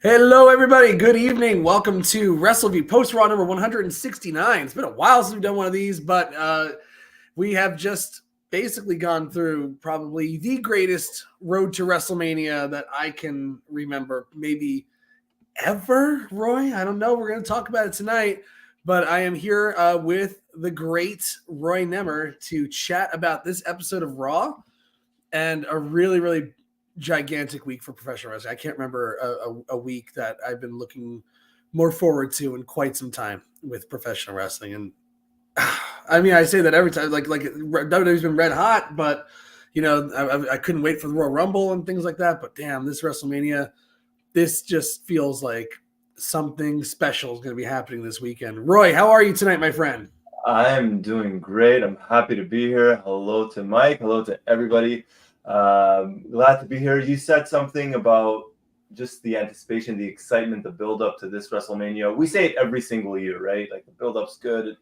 Hello, everybody. Good evening. Welcome to Wrestleview Post-Raw number 169. It's been a while since we've done one of these, but we have just basically gone through probably the greatest road to WrestleMania that I can remember, maybe ever, Roy. I don't know. We're going to talk about it tonight, but I am here with the great Roy Nemer to chat about this episode of Raw and a really, really gigantic week for professional wrestling. I can't remember a week that I've been looking more forward to in quite some time with professional wrestling. And I mean, I say that every time, like WWE's been red hot, but you know, I couldn't wait for the Royal Rumble and things like that. But damn, this WrestleMania, this just feels like something special is going to be happening this weekend. Roy, how are you tonight, my friend? I'm doing great. I'm happy to be here. Hello to Mike. Hello to everybody. Glad to be here. You said something about just the anticipation, the excitement, the build-up to this WrestleMania. We say it every single year, right? Like the build-up's good.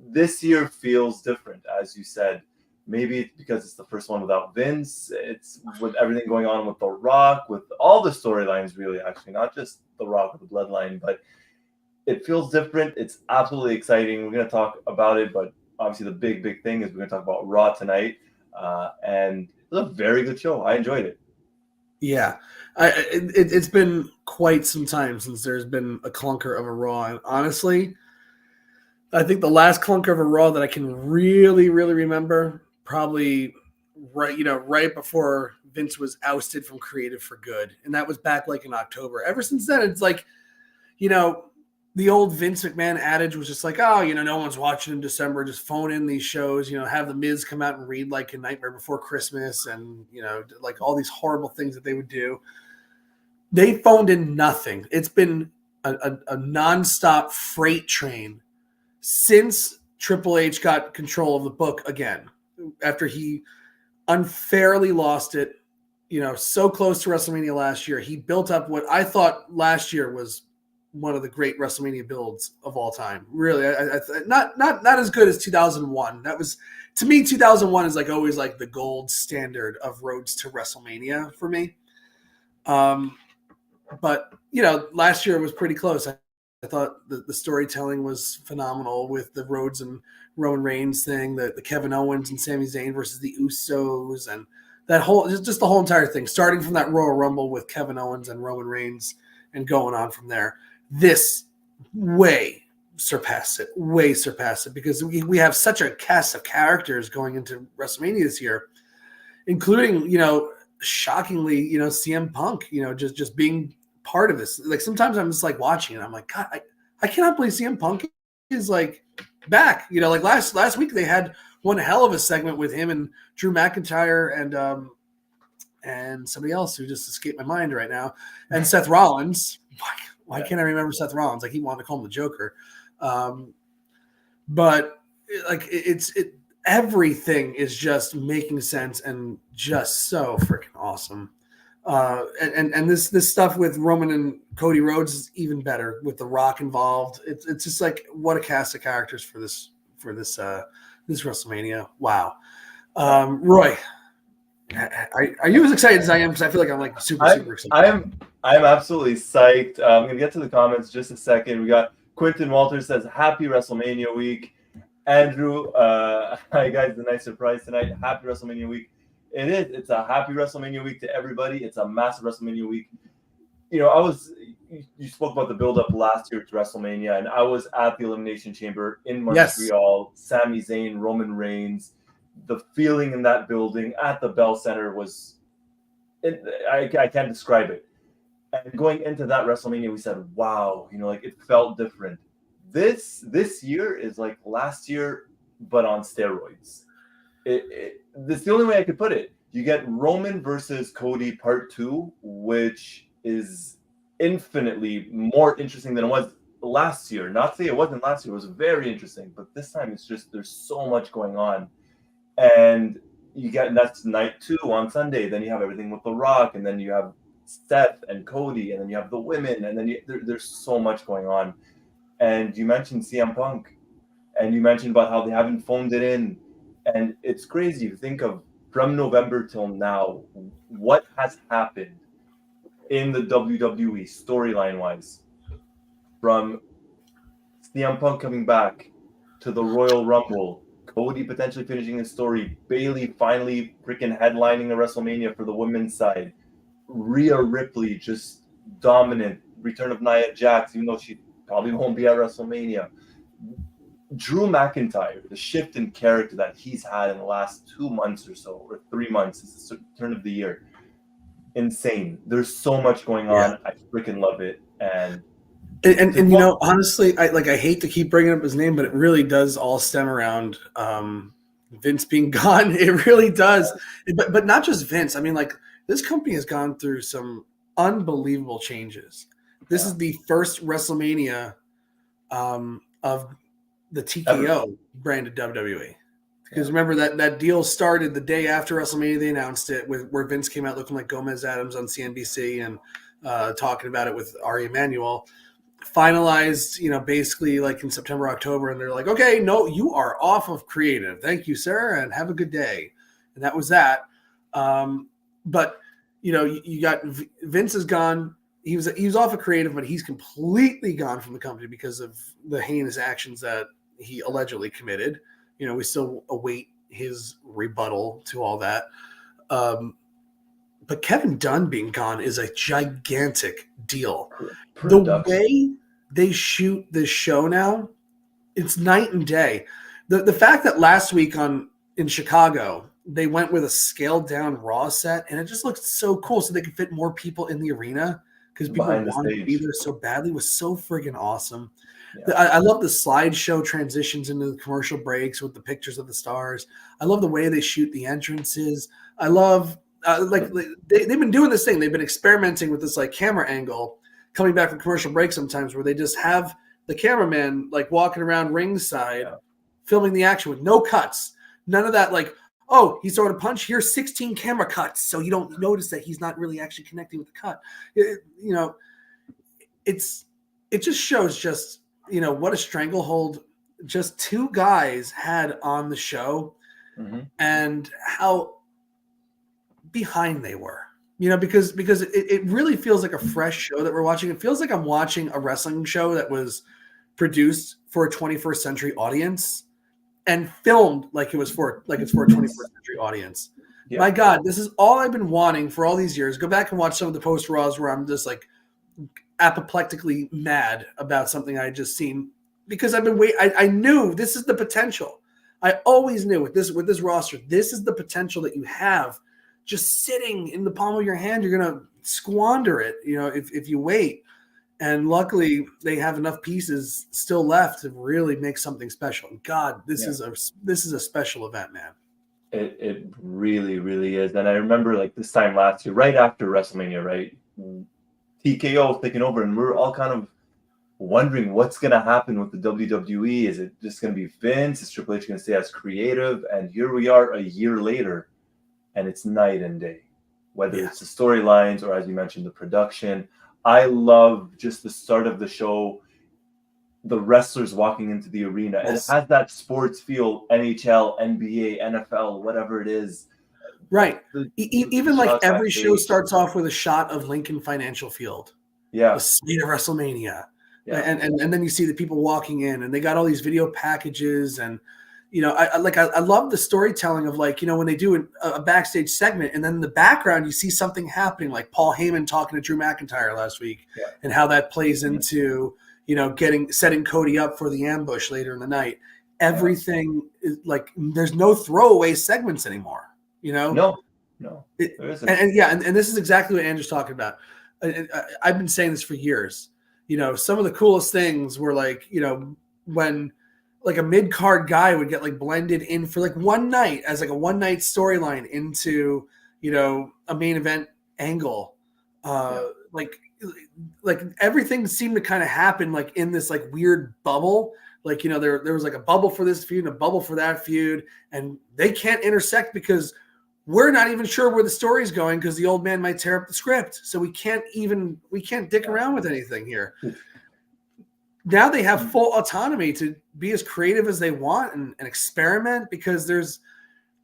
This year feels different, as you said. Maybe it's because it's the first one without Vince. It's with everything going on with The Rock, with all the storylines, really, actually, not just The Rock with the Bloodline, but it feels different. It's absolutely exciting. We're going to talk about it, but obviously the big thing is we're going to talk about Raw tonight. And it was a very good show. I enjoyed it. Yeah, it's been quite some time since there's been a clunker of a Raw. And honestly, I think the last clunker of a Raw that I can really, really remember, probably right before Vince was ousted from creative for good. And that was back like in October. Ever since then, it's like, you know, the old Vince McMahon adage was just like, oh, no one's watching in December. Just phone in these shows, have the Miz come out and read like A Nightmare Before Christmas and, like all these horrible things that they would do. They phoned in nothing. It's been a nonstop freight train since Triple H got control of the book again, after he unfairly lost it, so close to WrestleMania last year. He built up what I thought last year was one of the great WrestleMania builds of all time. Really, not as good as 2001. That was, to me, 2001 is like always like the gold standard of roads to WrestleMania for me. But last year was pretty close. I thought the storytelling was phenomenal with the Rhodes and Roman Reigns thing, the Kevin Owens and Sami Zayn versus the Usos, and that whole just the whole entire thing, starting from that Royal Rumble with Kevin Owens and Roman Reigns and going on from there. This way surpassed it because we have such a cast of characters going into WrestleMania this year, including, shockingly, CM Punk, just being part of this. Like sometimes I'm just like watching it, I'm like, God, I cannot believe CM Punk is like back. Like last week they had one hell of a segment with him and Drew McIntyre and somebody else who just escaped my mind right now, and Seth Rollins. Why can't I remember Seth Rollins? Like he wanted to call him the Joker. But like everything is just making sense and just so freaking awesome. And this stuff with Roman and Cody Rhodes is even better with The Rock involved. It's just like what a cast of characters for this WrestleMania. Wow. Roy, are you as excited as I am? Because I feel like I'm like super excited. I'm absolutely psyched. I'm gonna get to the comments just a second. We got Quentin Walters says happy WrestleMania week. Andrew, hi guys, a nice surprise tonight. Happy WrestleMania week. It is. It's a happy WrestleMania week to everybody. It's a massive WrestleMania week. You spoke about the build-up last year to WrestleMania, and I was at the Elimination Chamber in Montreal. Yes. Sami Zayn, Roman Reigns. The feeling in that building at the Bell Center was, I can't describe it. And going into that WrestleMania, we said, wow, like it felt different. This year is like last year, but on steroids. This is the only way I could put it. You get Roman versus Cody Part 2, which is infinitely more interesting than it was last year. Not to say it wasn't last year. It was very interesting. But this time it's just there's so much going on. And that's night 2 on Sunday. Then you have everything with The Rock. And then you have Seth and Cody. And then you have the women. And then there's so much going on. And you mentioned CM Punk. And you mentioned about how they haven't phoned it in. And it's crazy. You think of from November till now, what has happened? in the WWE storyline wise, from CM Punk coming back to the Royal Rumble, Cody potentially finishing his story, Bayley finally freaking headlining a WrestleMania for the women's side, Rhea Ripley just dominant, return of Nia Jax, even though she probably won't be at WrestleMania. Drew McIntyre, the shift in character that he's had in the last 2 months or so, or 3 months, since the turn of the year, insane. There's so much going on. I freaking love it. And you know, honestly, I hate to keep bringing up his name, but it really does all stem around Vince being gone. It really does. But not just Vince. I mean, like, this company has gone through some unbelievable changes. This is the first WrestleMania of the TKO branded WWE. Because remember that deal started the day after WrestleMania. They announced it where Vince came out looking like Gomez Adams on CNBC and talking about it with Ari Emanuel. Finalized, you know, basically like in September, October, and they're like, okay, no, you are off of creative. Thank you, sir, and have a good day. And that was that. But you know, you got Vince is gone. He was off of creative, but he's completely gone from the company because of the heinous actions that he allegedly committed. You know, we still await his rebuttal to all that. But Kevin Dunn being gone is a gigantic deal. The way they shoot this show now, it's night and day. The fact that last week in Chicago, they went with a scaled down Raw set, and it just looked so cool so they could fit more people in the arena because people wanted to be there so badly, was so friggin' awesome. Yeah. I love the slideshow transitions into the commercial breaks with the pictures of the stars. I love the way they shoot the entrances. I love they've been doing this thing. They've been experimenting with this like camera angle coming back from commercial break sometimes where they just have the cameraman like walking around ringside filming the action with no cuts. None of that like, oh, he's throwing a punch. Here's 16 camera cuts. So you don't notice that he's not really actually connecting with the cut. You know, it just shows just, you know, what a stranglehold just two guys had on the show and how behind they were, you know, because it really feels like a fresh show that we're watching. It feels like I'm watching a wrestling show that was produced for a 21st century audience and filmed like it's for a 21st century audience. Yeah. My God, this is all I've been wanting for all these years. Go back and watch some of the post-Raws where I'm just like apoplectically mad about something I had just seen because I've been waiting. I knew this is the potential. I always knew with this roster, this is the potential that you have just sitting in the palm of your hand. You're going to squander it, you know, if you wait. And luckily they have enough pieces still left to really make something special. God, this is a special event, man. It really, really is. And I remember like this time last year, right after WrestleMania, right? TKO taking over, and we're all kind of wondering what's going to happen with the WWE. Is it just going to be Vince? Is Triple H going to stay as creative? And here we are a year later, and it's night and day. Whether it's the storylines or, as you mentioned, the production. I love just the start of the show, the wrestlers walking into the arena. And it has that sports feel, NHL, NBA, NFL, whatever it is. Right. Even like every show starts off with a shot of Lincoln Financial Field. Yeah. The speed of WrestleMania. Yeah. And then you see the people walking in and they got all these video packages. And, you know, I love the storytelling of like, you know, when they do a backstage segment and then in the background, you see something happening like Paul Heyman talking to Drew McIntyre last week and how that plays into, you know, setting Cody up for the ambush later in the night. Everything is like, there's no throwaway segments anymore. You know, no, there isn't. And this is exactly what Andrew's talking about. I've been saying this for years. You know, some of the coolest things were like, you know, when like a mid-card guy would get like blended in for like one night as like a one-night storyline into, you know, a main event angle. Like everything seemed to kind of happen like in this like weird bubble. Like, you know, there was like a bubble for this feud and a bubble for that feud, and they can't intersect because we're not even sure where the story's going because the old man might tear up the script. So we can't dick around with anything here. Now they have full autonomy to be as creative as they want and experiment because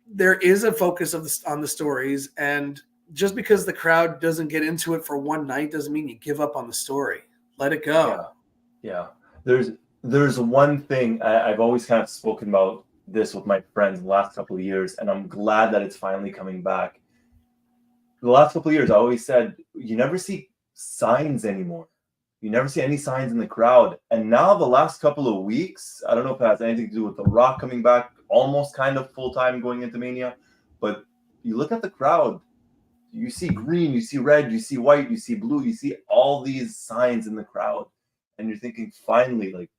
there is a focus on the stories, and just because the crowd doesn't get into it for one night doesn't mean you give up on the story. Let it go. Yeah. There's one thing I've always kind of spoken about this with my friends in the last couple of years, and I'm glad that it's finally coming back. The last couple of years, I always said, you never see signs anymore. You never see any signs in the crowd. And now the last couple of weeks, I don't know if it has anything to do with The Rock coming back almost kind of full-time going into Mania, but you look at the crowd, you see green, you see red, you see white, you see blue, you see all these signs in the crowd. And you're thinking, finally, like,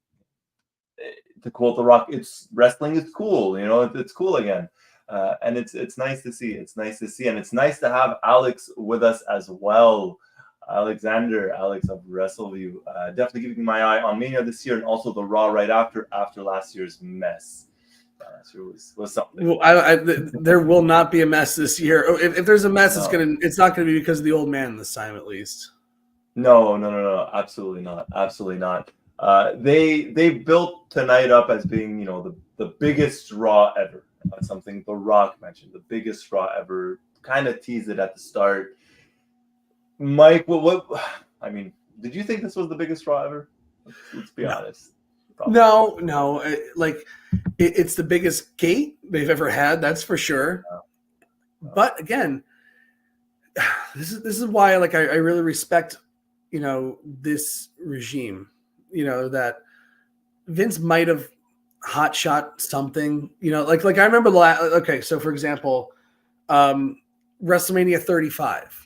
to quote The Rock, it's wrestling is cool, it's cool again. And it's nice to see. It's nice to see. And it's nice to have Alex with us as well. Alex of WrestleView. Definitely keeping my eye on Mania this year and also the Raw right after last year's mess. Last year was something. Well, there will not be a mess this year. If there's a mess, it's not gonna be because of the old man this time, at least. No, absolutely not. They built tonight up as being, the biggest Raw ever. That's something The Rock mentioned, the biggest Raw ever. Kind of teased it at the start. Mike, what? I mean, did you think this was the biggest Raw ever? Let's be honest. Probably. No. It's the biggest gate they've ever had. That's for sure. No. But again, this is why I really respect, this regime. That Vince might have hot shot something. Like I remember so for example, WrestleMania 35.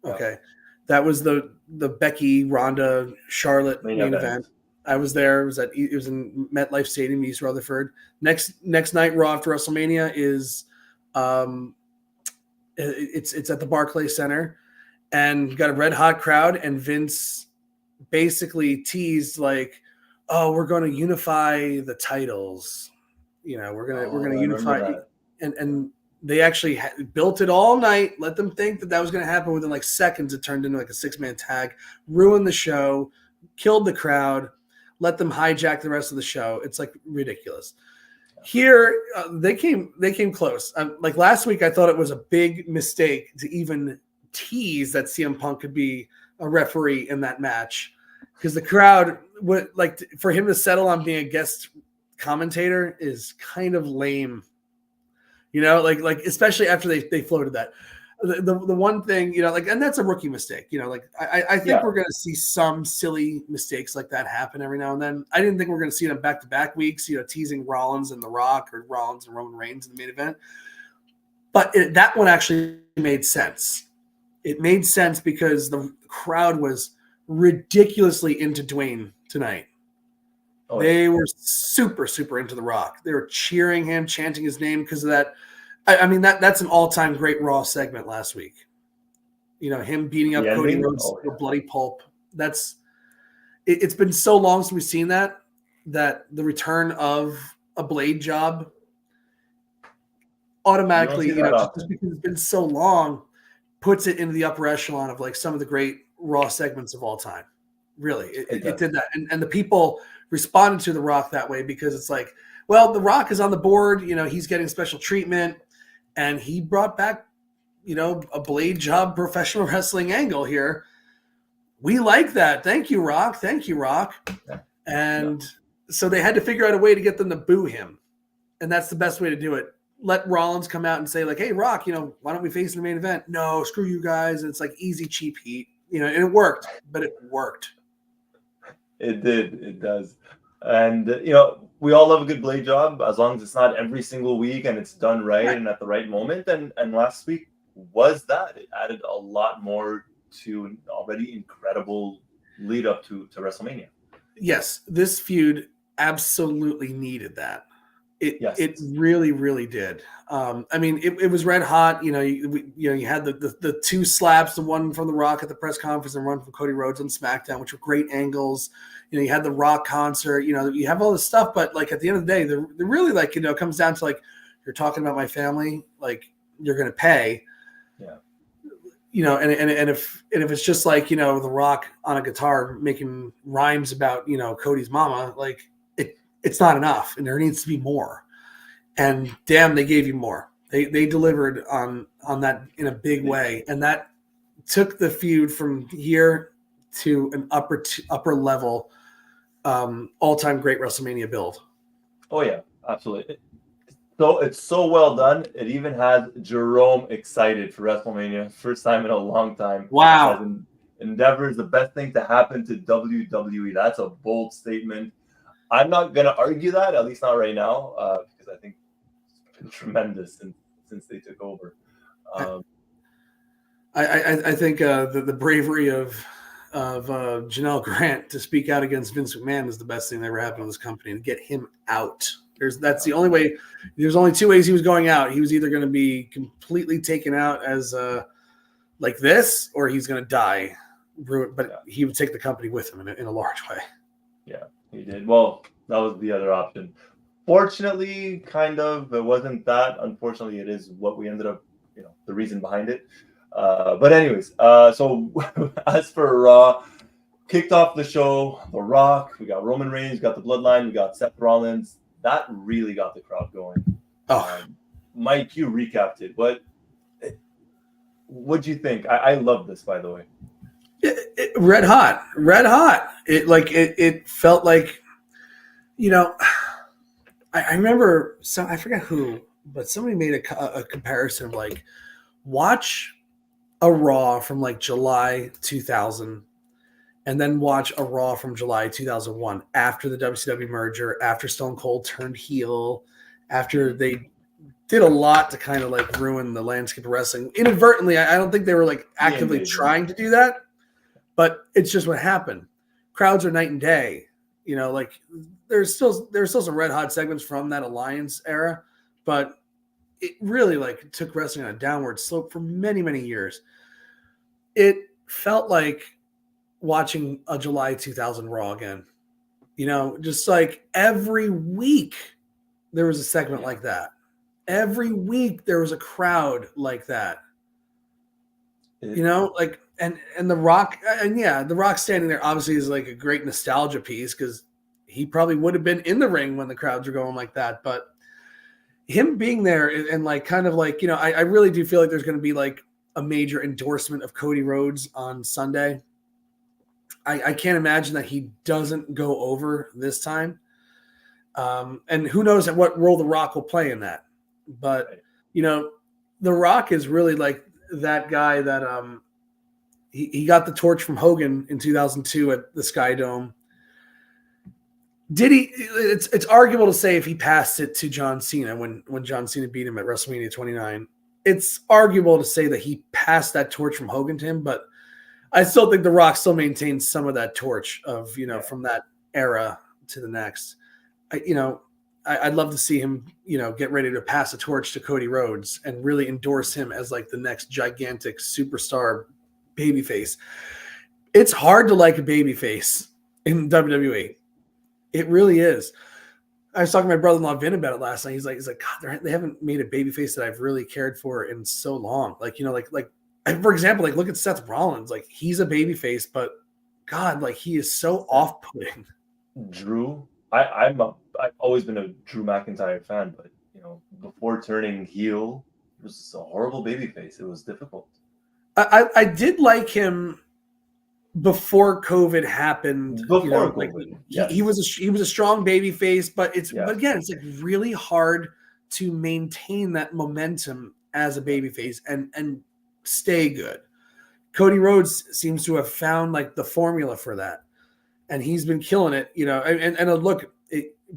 Okay, that was the Becky, Ronda, Charlotte main event. I was there. It was in MetLife Stadium, East Rutherford. Next night, Raw after WrestleMania is, it's at the Barclays Center, and you got a red hot crowd. And Vince basically teased like, "Oh, we're going to unify the titles. We're gonna unify," and they actually built it all night, let them think that was going to happen. Within like seconds, it turned into like a 6-man tag, ruined the show, killed the crowd, let them hijack the rest of the show. It's like ridiculous. Here, they came close. Like last week, I thought it was a big mistake to even tease that CM Punk could be a referee in that match, because the crowd would like for him to settle on being a guest commentator is kind of lame. Like especially after they floated that. The one thing, and that's a rookie mistake. I think we're going to see some silly mistakes like that happen every now and then. I didn't think we're going to see them back-to-back weeks, teasing Rollins and The Rock or Rollins and Roman Reigns in the main event. But that one actually made sense. It made sense because the crowd was ridiculously into Dwayne tonight. Oh, they were super, super into The Rock. They were cheering him, chanting his name because of that. I mean, that's an all-time great Raw segment last week. Him beating up Cody Rhodes, the bloody pulp. It's been so long since we've seen that the return of a blade job automatically, just because it's been so long, puts it into the upper echelon of like some of the great Raw segments of all time. Really, it did that, and the people responded to The Rock that way because it's like, well, The Rock is on the board, he's getting special treatment, and he brought back, a blade job professional wrestling angle here. We like that. Thank you, Rock. And so they had to figure out a way to get them to boo him, and that's the best way to do it. Let Rollins come out and say like, hey, Rock, why don't we face in the main event? No, screw you guys. And it's like easy, cheap heat, and it worked, but it worked. It did. It does. And, we all love a good blade job as long as it's not every single week and it's done right and at the right moment. And last week was that. It added a lot more to an already incredible lead up to WrestleMania. Yes, this feud absolutely needed that. It really, really did. I mean, it was red hot. You had the two slaps, the one from The Rock at the press conference and one from Cody Rhodes on SmackDown, which were great angles. You had the Rock concert. You have all this stuff, but like at the end of the day, they're really like it comes down to like, you're talking about my family, like you're going to pay. Yeah. And if it's just like The Rock on a guitar making rhymes about Cody's mama, like it's not enough, and there needs to be more. And damn, they gave you more. They delivered on that in a big way, and that took the feud from here to an upper level, all-time great WrestleMania build. Oh yeah, absolutely. So it's so well done. It even has Jerome excited for WrestleMania, first time in a long time. Wow. Endeavor is the best thing to happen to WWE. That's a bold statement. I'm not gonna argue that, at least not right now, because I think it's been tremendous since they took over. I think the bravery of Janelle Grant to speak out against Vince McMahon is the best thing that ever happened to this company, to get him out. That's the only way. There's only two ways he was going out. He was either going to be completely taken out as like this, or he's going to die. But he would take the company with him in a large way. Yeah, he did. Well, that was the other option. Fortunately, kind of, it wasn't that. Unfortunately, it is what we ended up, the reason behind it. But anyways, so as for Raw, kicked off the show, The Rock, we got Roman Reigns, we got the Bloodline, we got Seth Rollins. That really got the crowd going. Mike, you recapped it. What'd you think? I love this, by the way. Red hot. It felt like, I remember, I forget who, but somebody made a comparison of like, watch a Raw from like July 2000 and then watch a Raw from July 2001 after the WCW merger, after Stone Cold turned heel, after they did a lot to kind of like ruin the landscape of wrestling. Inadvertently, I don't think they were like actively trying to do that, but it's just what happened. Crowds are night and day. Like there's still some red hot segments from that Alliance era, but it really like took wrestling on a downward slope for many, many years. It felt like watching a July 2000 Raw again. Just like every week there was a segment like that. Every week there was a crowd like that. And The Rock, The Rock standing there obviously is like a great nostalgia piece because he probably would have been in the ring when the crowds were going like that. But him being there and like kind of like, I really do feel like there's going to be like a major endorsement of Cody Rhodes on Sunday. I can't imagine that he doesn't go over this time. And who knows what role The Rock will play in that. But, The Rock is really like that guy that he got the torch from Hogan in 2002 at the Sky Dome. Did he? It's arguable to say if he passed it to John Cena when John Cena beat him at WrestleMania 29. It's arguable to say that he passed that torch from Hogan to him, but I still think The Rock still maintains some of that torch of from that era to the next. I'd love to see him get ready to pass the torch to Cody Rhodes and really endorse him as like the next gigantic superstar babyface. It's hard to like a babyface in WWE. It really is. I was talking to my brother-in-law Vin about it last night. He's like, God, they haven't made a babyface that I've really cared for in so long. Like, for example, like look at Seth Rollins. Like he's a babyface, but God, like he is so off-putting. Drew, I've always been a Drew McIntyre fan, but before turning heel, it was a horrible babyface. It was difficult. I did like him before COVID happened. Yes. He was a strong baby face, but but again, it's like really hard to maintain that momentum as a baby face and stay good. Cody Rhodes seems to have found like the formula for that, and he's been killing it. Look,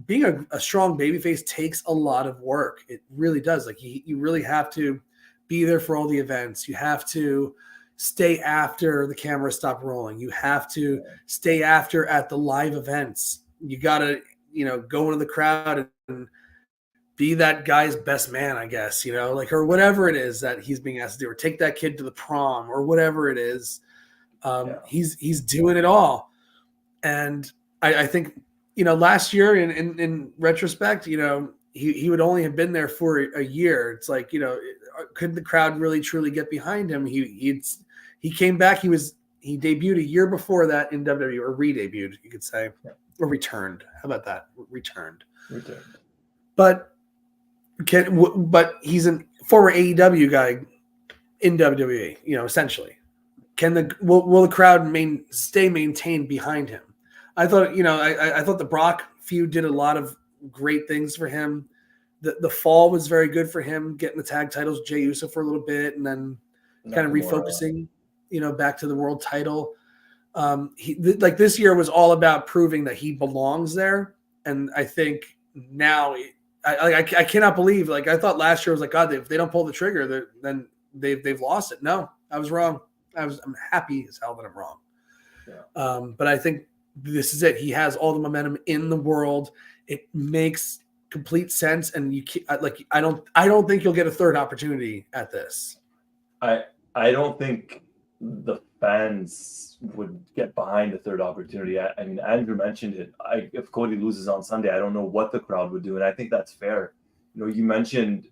being a strong baby face takes a lot of work. It really does. Like you really have to be there for all the events. You have to stay after the camera stop rolling. You have to stay after at the live events. You got to, go into the crowd and be that guy's best man, I guess, or whatever it is that he's being asked to do, or take that kid to the prom or whatever it is. He's doing it all. And I think, last year in retrospect, he would only have been there for a year. It's like, could the crowd really truly get behind him? He came back. He debuted a year before that in WWE, or re-debuted, you could say, or returned. How about that? Returned. But he's former AEW guy in WWE, essentially. Will the crowd stay maintained behind him? I thought, I thought the Brock feud did a lot of great things for him. The fall was very good for him, getting the tag titles, Jey Uso for a little bit, and then kind of refocusing, back to the world title. This year was all about proving that he belongs there, and I think now I cannot believe. Like, I thought last year was like, God, if they don't pull the trigger, then they've lost it. No, I was wrong. I'm happy as hell that I'm wrong. Yeah. But I think this is it. He has all the momentum in the world. It makes complete sense, and I don't think you'll get a third opportunity at this. I don't think the fans would get behind a third opportunity. I mean, Andrew mentioned it. If Cody loses on Sunday, I don't know what the crowd would do, and I think that's fair. You mentioned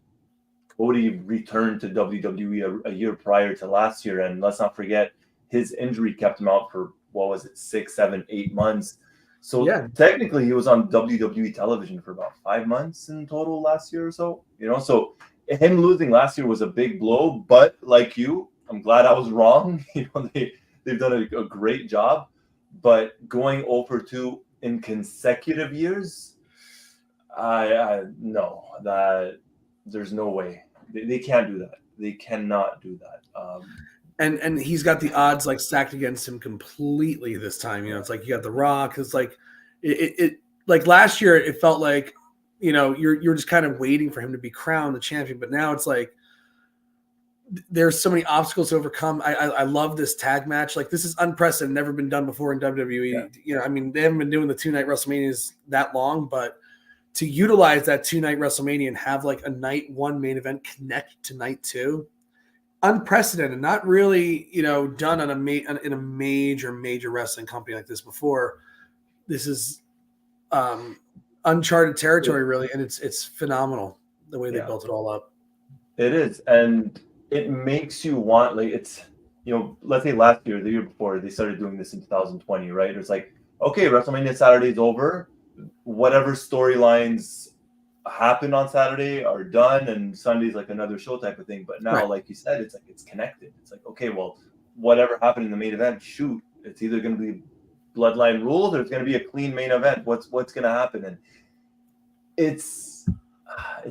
Cody returned to WWE a year prior to last year, and let's not forget his injury kept him out for 6, 7, 8 months. So technically he was on WWE television for about 5 months in total last year or so. So him losing last year was a big blow, but like I'm glad I was wrong. They've done a great job, but going over 2 in consecutive years, I know that there's no way. They can't do that. They cannot do that. And he's got the odds like stacked against him completely this time. It's like you got The Rock. It's like it like last year it felt like you're just kind of waiting for him to be crowned the champion, but now it's like there's so many obstacles to overcome. I love this tag match. Like, this is unprecedented, never been done before in WWE. Yeah. I mean, they haven't been doing the 2-night WrestleManias that long, but to utilize that 2-night WrestleMania and have like a night 1 main event connect to night 2, unprecedented, not really, done on in a major wrestling company like this before. This is uncharted territory, really, and it's phenomenal the way they built it all up. It is, and it makes you want, like, it's, let's say last year, the year before, they started doing this in 2020, right? It's like, okay, WrestleMania Saturday's over. Whatever storylines happen on Saturday are done, and Sunday's like another show type of thing. But now, like you said, it's like it's connected. It's like, okay, well, whatever happened in the main event, shoot, it's either going to be bloodline rules or it's going to be a clean main event. What's going to happen? And it's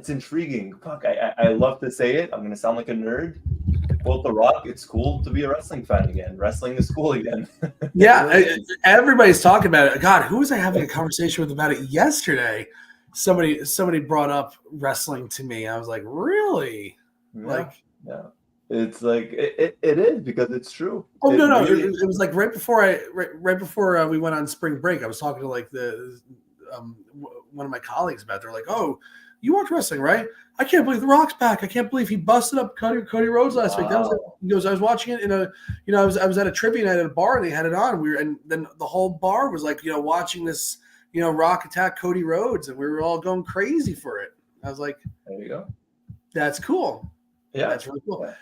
intriguing. Fuck, I love to say it. I'm going to sound like a nerd. Quote The Rock, it's cool to be a wrestling fan again. Wrestling is cool again. Yeah, everybody's talking about it. God, who was I having a conversation with about it yesterday? Somebody brought up wrestling to me. I was like, really? Yeah. It's like it is, because it's true. Oh, no. It was like right before we went on spring break. I was talking to like one of my colleagues about it. They're like, oh, you watch wrestling, right? I can't believe The Rock's back. I can't believe he busted up Cody Rhodes last week. That was he goes, I was watching it in a, I was at a trivia night at a bar and they had it on. And then the whole bar was like, watching this, Rock attack Cody Rhodes, and we were all going crazy for it. I was like, there you go. That's cool. Yeah, that's really cool. Yeah.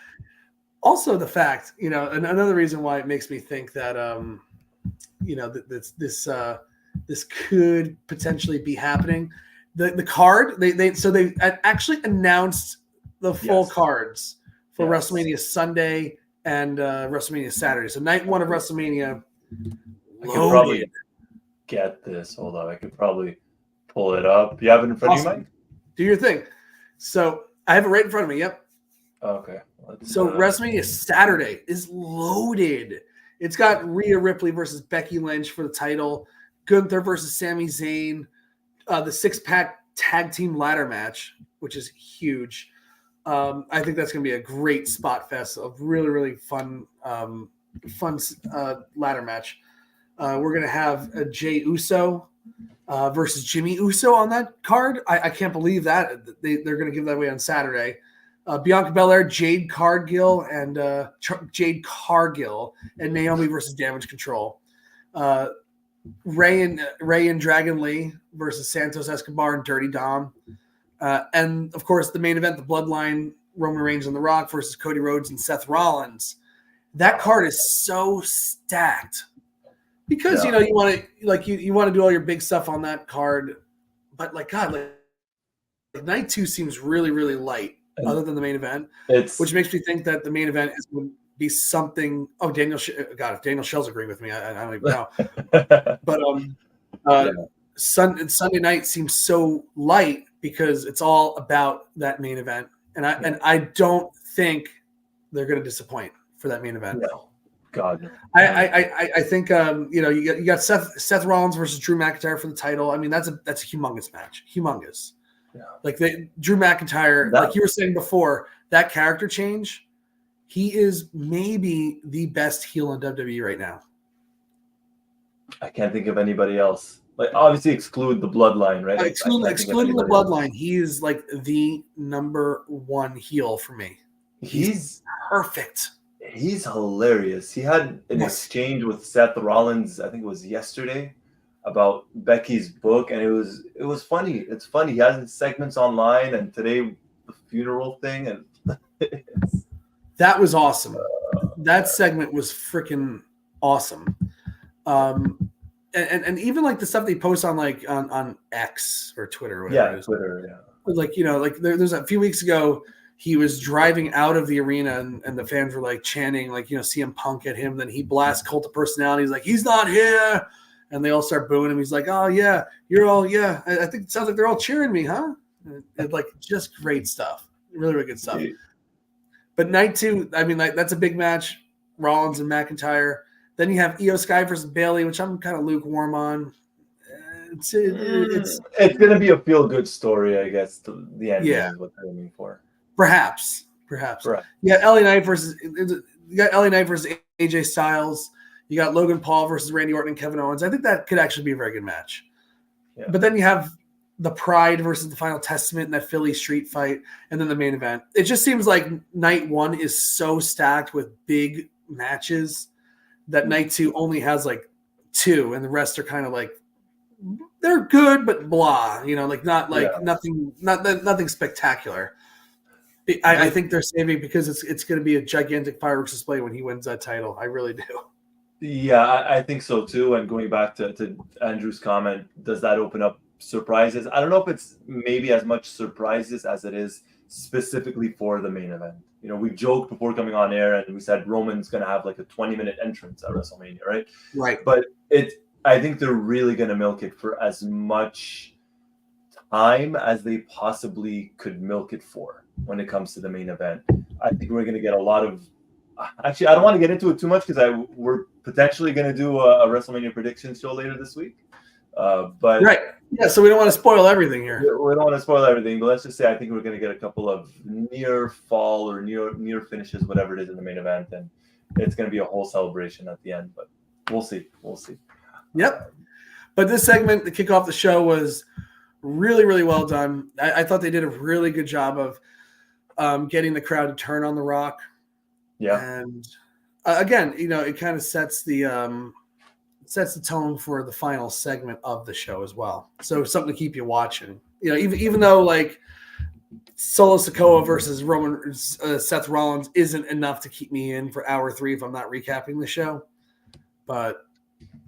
Also, the fact, another reason why it makes me think that, this could potentially be happening. The card they actually announced the full cards for WrestleMania Sunday and WrestleMania Saturday. So night 1 of WrestleMania. I could probably get this. Hold on, I could probably pull it up. You have it in front of you, Mike? Do your thing. So I have it right in front of me. Yep. Okay. So WrestleMania Saturday is loaded. It's got Rhea Ripley versus Becky Lynch for the title. Gunther versus Sami Zayn. The 6-pack tag team ladder match, which is huge. I think that's going to be a great spot fest of really, really fun ladder match. We're going to have Jey Uso versus Jimmy Uso on that card. I can't believe that. They're going to give that away on Saturday. Bianca Belair, Jade Cargill, and Naomi versus Damage Control. Ray and Dragon Lee versus Santos Escobar and Dirty Dom. And, of course, the main event, the Bloodline, Roman Reigns and The Rock versus Cody Rhodes and Seth Rollins. That card is so stacked because, you want to you want to do all your big stuff on that card. But, night 2 seems really, really light. other than the main event, which makes me think that the main event is going to be something. Oh, Daniel, if Daniel Shell's agreeing with me, I don't even know. But Sunday night seems so light because it's all about that main event, and I don't think they're going to disappoint for that main event. No, God, no. I think you got Seth Rollins versus Drew McIntyre for the title. I mean, that's a humongous match, humongous. Yeah. Like Drew McIntyre, like you were saying before, that character change, he is maybe the best heel in WWE right now. I can't think of anybody else. Like, obviously, exclude the bloodline, right? Excluding the bloodline, he is like the number one heel for me. He's perfect. He's hilarious. He had an exchange with Seth Rollins, I think it was yesterday, about Becky's book, and it was funny. It's funny. He has his segments online, and today the funeral thing, and that was awesome. That segment was freaking awesome. And even like the stuff they post on on X or Twitter, or whatever it is. Twitter, yeah. Like there's a few weeks ago, he was driving out of the arena, and the fans were like chanting CM Punk at him. Then he blasts Cult of Personality. He's like, he's not here. And they all start booing him. He's like, oh, yeah, you're all, yeah. I think it sounds like they're all cheering me, huh? And like, just great stuff. Really, really good stuff. But night 2, I mean, like, that's a big match. Rollins and McIntyre. Then you have Io Sky versus Bayley, which I'm kind of lukewarm on. It's going to be a feel-good story, I guess. The end is what they're aiming for. Perhaps. Right. You got LA Knight versus AJ Styles. You got Logan Paul versus Randy Orton and Kevin Owens. I think that could actually be a very good match. Yeah. But then you have the Pride versus the Final Testament in that Philly street fight, and then the main event. It just seems like night 1 is so stacked with big matches that night 2 only has like 2, and the rest are kind of like they're good but blah. Nothing spectacular. I think they're saving because it's going to be a gigantic fireworks display when he wins that title. I really do. Yeah, I think so too. And going back to Andrew's comment, does that open up surprises? I don't know if it's maybe as much surprises as it is specifically for the main event. We joked before coming on air and we said Roman's going to have like a 20-minute entrance at WrestleMania, right? Right. But I think they're really going to milk it for as much time as they possibly could milk it for when it comes to the main event. I think we're going to get a lot of. Actually, I don't want to get into it too much because we're potentially going to do a WrestleMania predictions show later this week. But right, yeah. So we don't want to spoil everything here. We don't want to spoil everything, but let's just say I think we're going to get a couple of near fall or near finishes, whatever it is in the main event, and it's going to be a whole celebration at the end. But we'll see. Yep. But this segment to kick off the show was really, really well done. I thought they did a really good job of getting the crowd to turn on The Rock. Yeah. And again, it kind of sets the tone for the final segment of the show as well. So something to keep you watching. Even though like Solo Sikoa versus Seth Rollins isn't enough to keep me in for hour 3 if I'm not recapping the show, but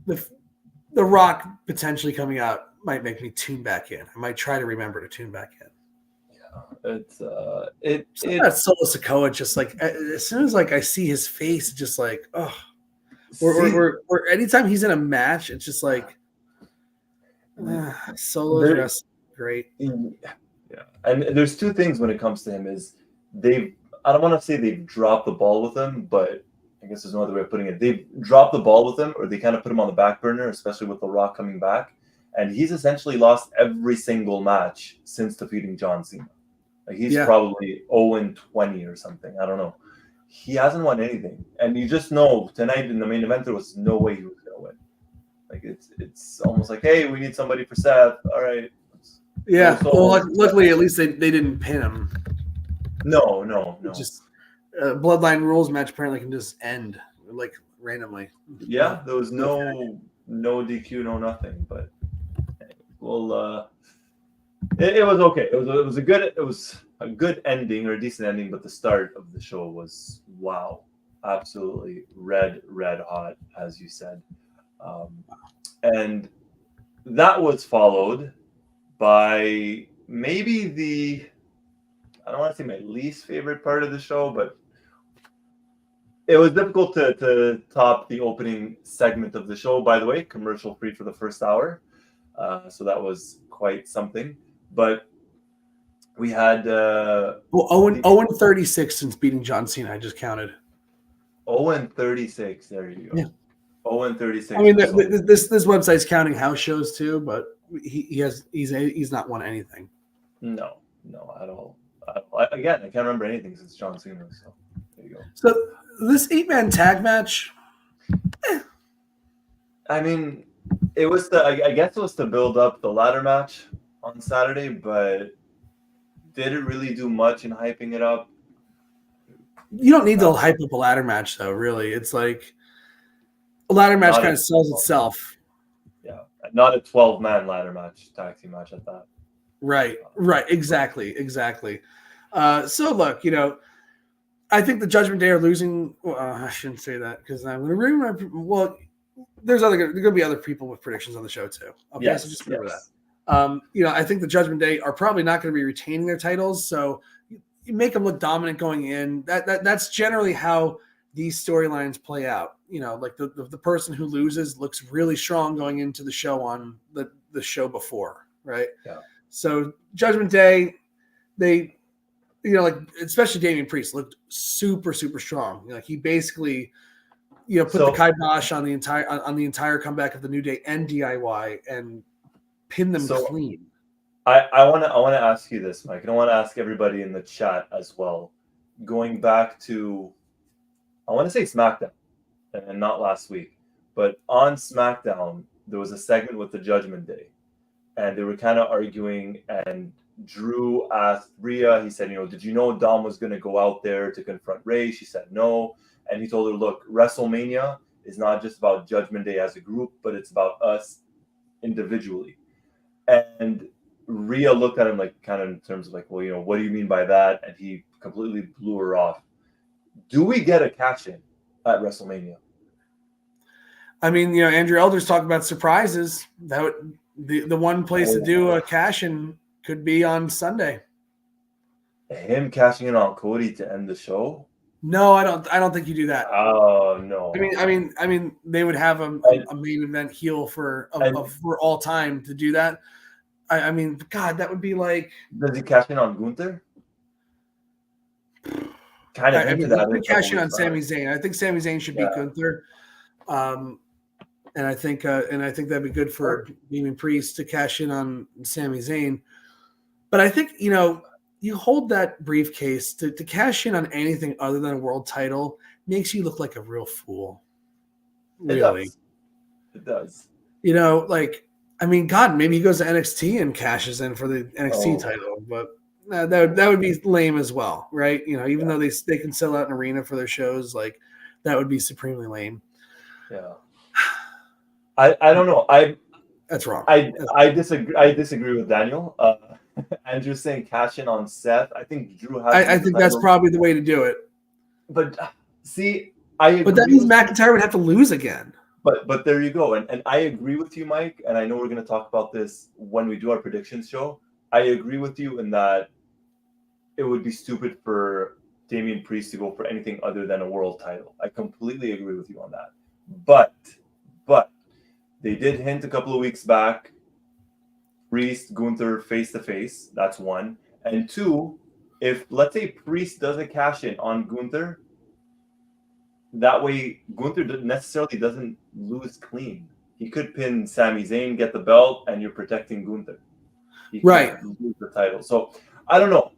the Rock potentially coming out might make me tune back in. I might try to remember to tune back in. It's Solo Sikoa, just like as soon as like I see his face, just like or anytime he's in a match, it's just like Solo's wrestling great. Yeah, and there's 2 things when it comes to him is I don't want to say they've dropped the ball with him, but I guess there's no other way of putting it. They've dropped the ball with him, or they kind of put him on the back burner, especially with The Rock coming back. And he's essentially lost every single match since defeating John Cena. Like he's probably 0-20 or something. I don't know. He hasn't won anything. And you just know tonight in the main event, there was no way he was going to win. Like it's almost like, hey, we need somebody for Seth. All right. Yeah. Well, luckily, at least they didn't pin him. No. Just Bloodline Rules match apparently can just end like randomly. Yeah. There was no DQ, no nothing. But well, it was okay. It was a good ending or a decent ending, but the start of the show was wow, absolutely red hot, as you said, and that was followed by maybe I don't want to say my least favorite part of the show, but it was difficult to top the opening segment of the show. By the way, commercial free for the first hour, so that was quite something. But we had 0-36 since beating John Cena. I just counted. 0-36. There you go. Yeah. 0-36. I mean, this website's counting house shows too, but he's not won anything. No, at all. Again, I can't remember anything since John Cena. So there you go. So this 8-man tag match. I mean, it was I guess it was to build up the ladder match on Saturday, but did it really do much in hyping it up? You don't need to hype up a ladder match, though. Really, it's like a ladder match kind of sells itself. Yeah, not a 12-man ladder match, tag team match at that. Right, exactly. So look, I think the Judgment Day are losing. Well, I shouldn't say that because I'm going to remember. Well, there's going to be other people with predictions on the show too. Okay, yes, so just remember that. I think the Judgment Day are probably not going to be retaining their titles, so you make them look dominant going in. That's generally how these storylines play out. Like the person who loses looks really strong going into the show on the show before, right? Yeah. So Judgment Day, they, like especially Damian Priest looked super, super strong. Like he basically, put the kibosh on the entire comeback of the New Day and DIY and pin them clean. I want to ask you this, Mike, and I want to ask everybody in the chat as well. Going back to, I want to say SmackDown, and not last week, but on SmackDown there was a segment with the Judgment Day. And they were kind of arguing, and Drew asked Rhea, he said, did you know Dom was going to go out there to confront Ray? She said no. And he told her, look, WrestleMania is not just about Judgment Day as a group, but it's about us individually. And Rhea looked at him like kind of in terms of like, well, what do you mean by that? And he completely blew her off. Do we get a cash-in at WrestleMania? I mean, Andrew Elder's talking about surprises. That would... The one place to do a cash-in could be on Sunday. Him cashing in on Cody to end the show? No, I don't think you do that. Oh no. I mean, they would have a main event heel for all time to do that. I mean, God, that would be like. Does he cash in on Gunther? Kind of into that. He cash in on Sami Zayn. I think Sami Zayn should beat Gunther. And I think that'd be good for Damian Priest to cash in on Sami Zayn. But I think, you hold that briefcase to cash in on anything other than a world title makes you look like a real fool. Really. It does. God, maybe he goes to NXT and cashes in for the NXT title, but that would be lame as well, right? Even though they can sell out an arena for their shows, like that would be supremely lame. Yeah. I don't know. That's wrong. I disagree with Daniel. Andrew's saying cash in on Seth. I think Drew has. I think that's probably the way to do it. But see, I agree. But that means McIntyre would have to lose again. But there you go. And I agree with you, Mike. And I know we're going to talk about this when we do our predictions show. I agree with you in that it would be stupid for Damian Priest to go for anything other than a world title. I completely agree with you on that. But they did hint a couple of weeks back, Priest, Gunther face-to-face. That's one. And two, if, let's say, Priest doesn't cash in on Gunther, that way Gunther necessarily doesn't lose clean. He could pin Sami Zayn, get the belt, and you're protecting Gunther. He can't lose the title. So I don't know,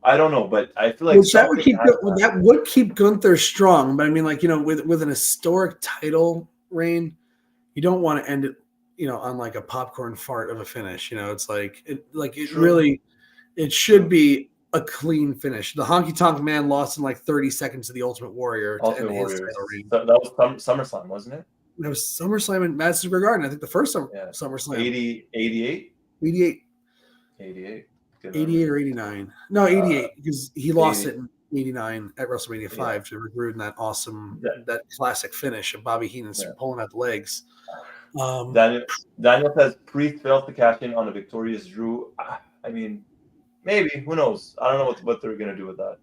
but I feel like that would keep Gunther strong. But I mean, with an historic title reign, you don't want to end it, on like a popcorn fart of a finish. It's it should be a clean finish. The Honky Tonk Man lost in like 30 seconds to the Ultimate Warrior. That was SummerSlam, wasn't it? That was SummerSlam in Madison Square Garden. I think the first SummerSlam. 88? 88 or 89. No, 88, because he lost it in 89 at WrestleMania 5 to Rick Rude in that awesome, that classic finish of Bobby Heenan pulling out the legs. Daniel says Priest fails to cash in on a victorious Drew. I mean, Maybe. Who knows? I don't know what they're gonna do with that.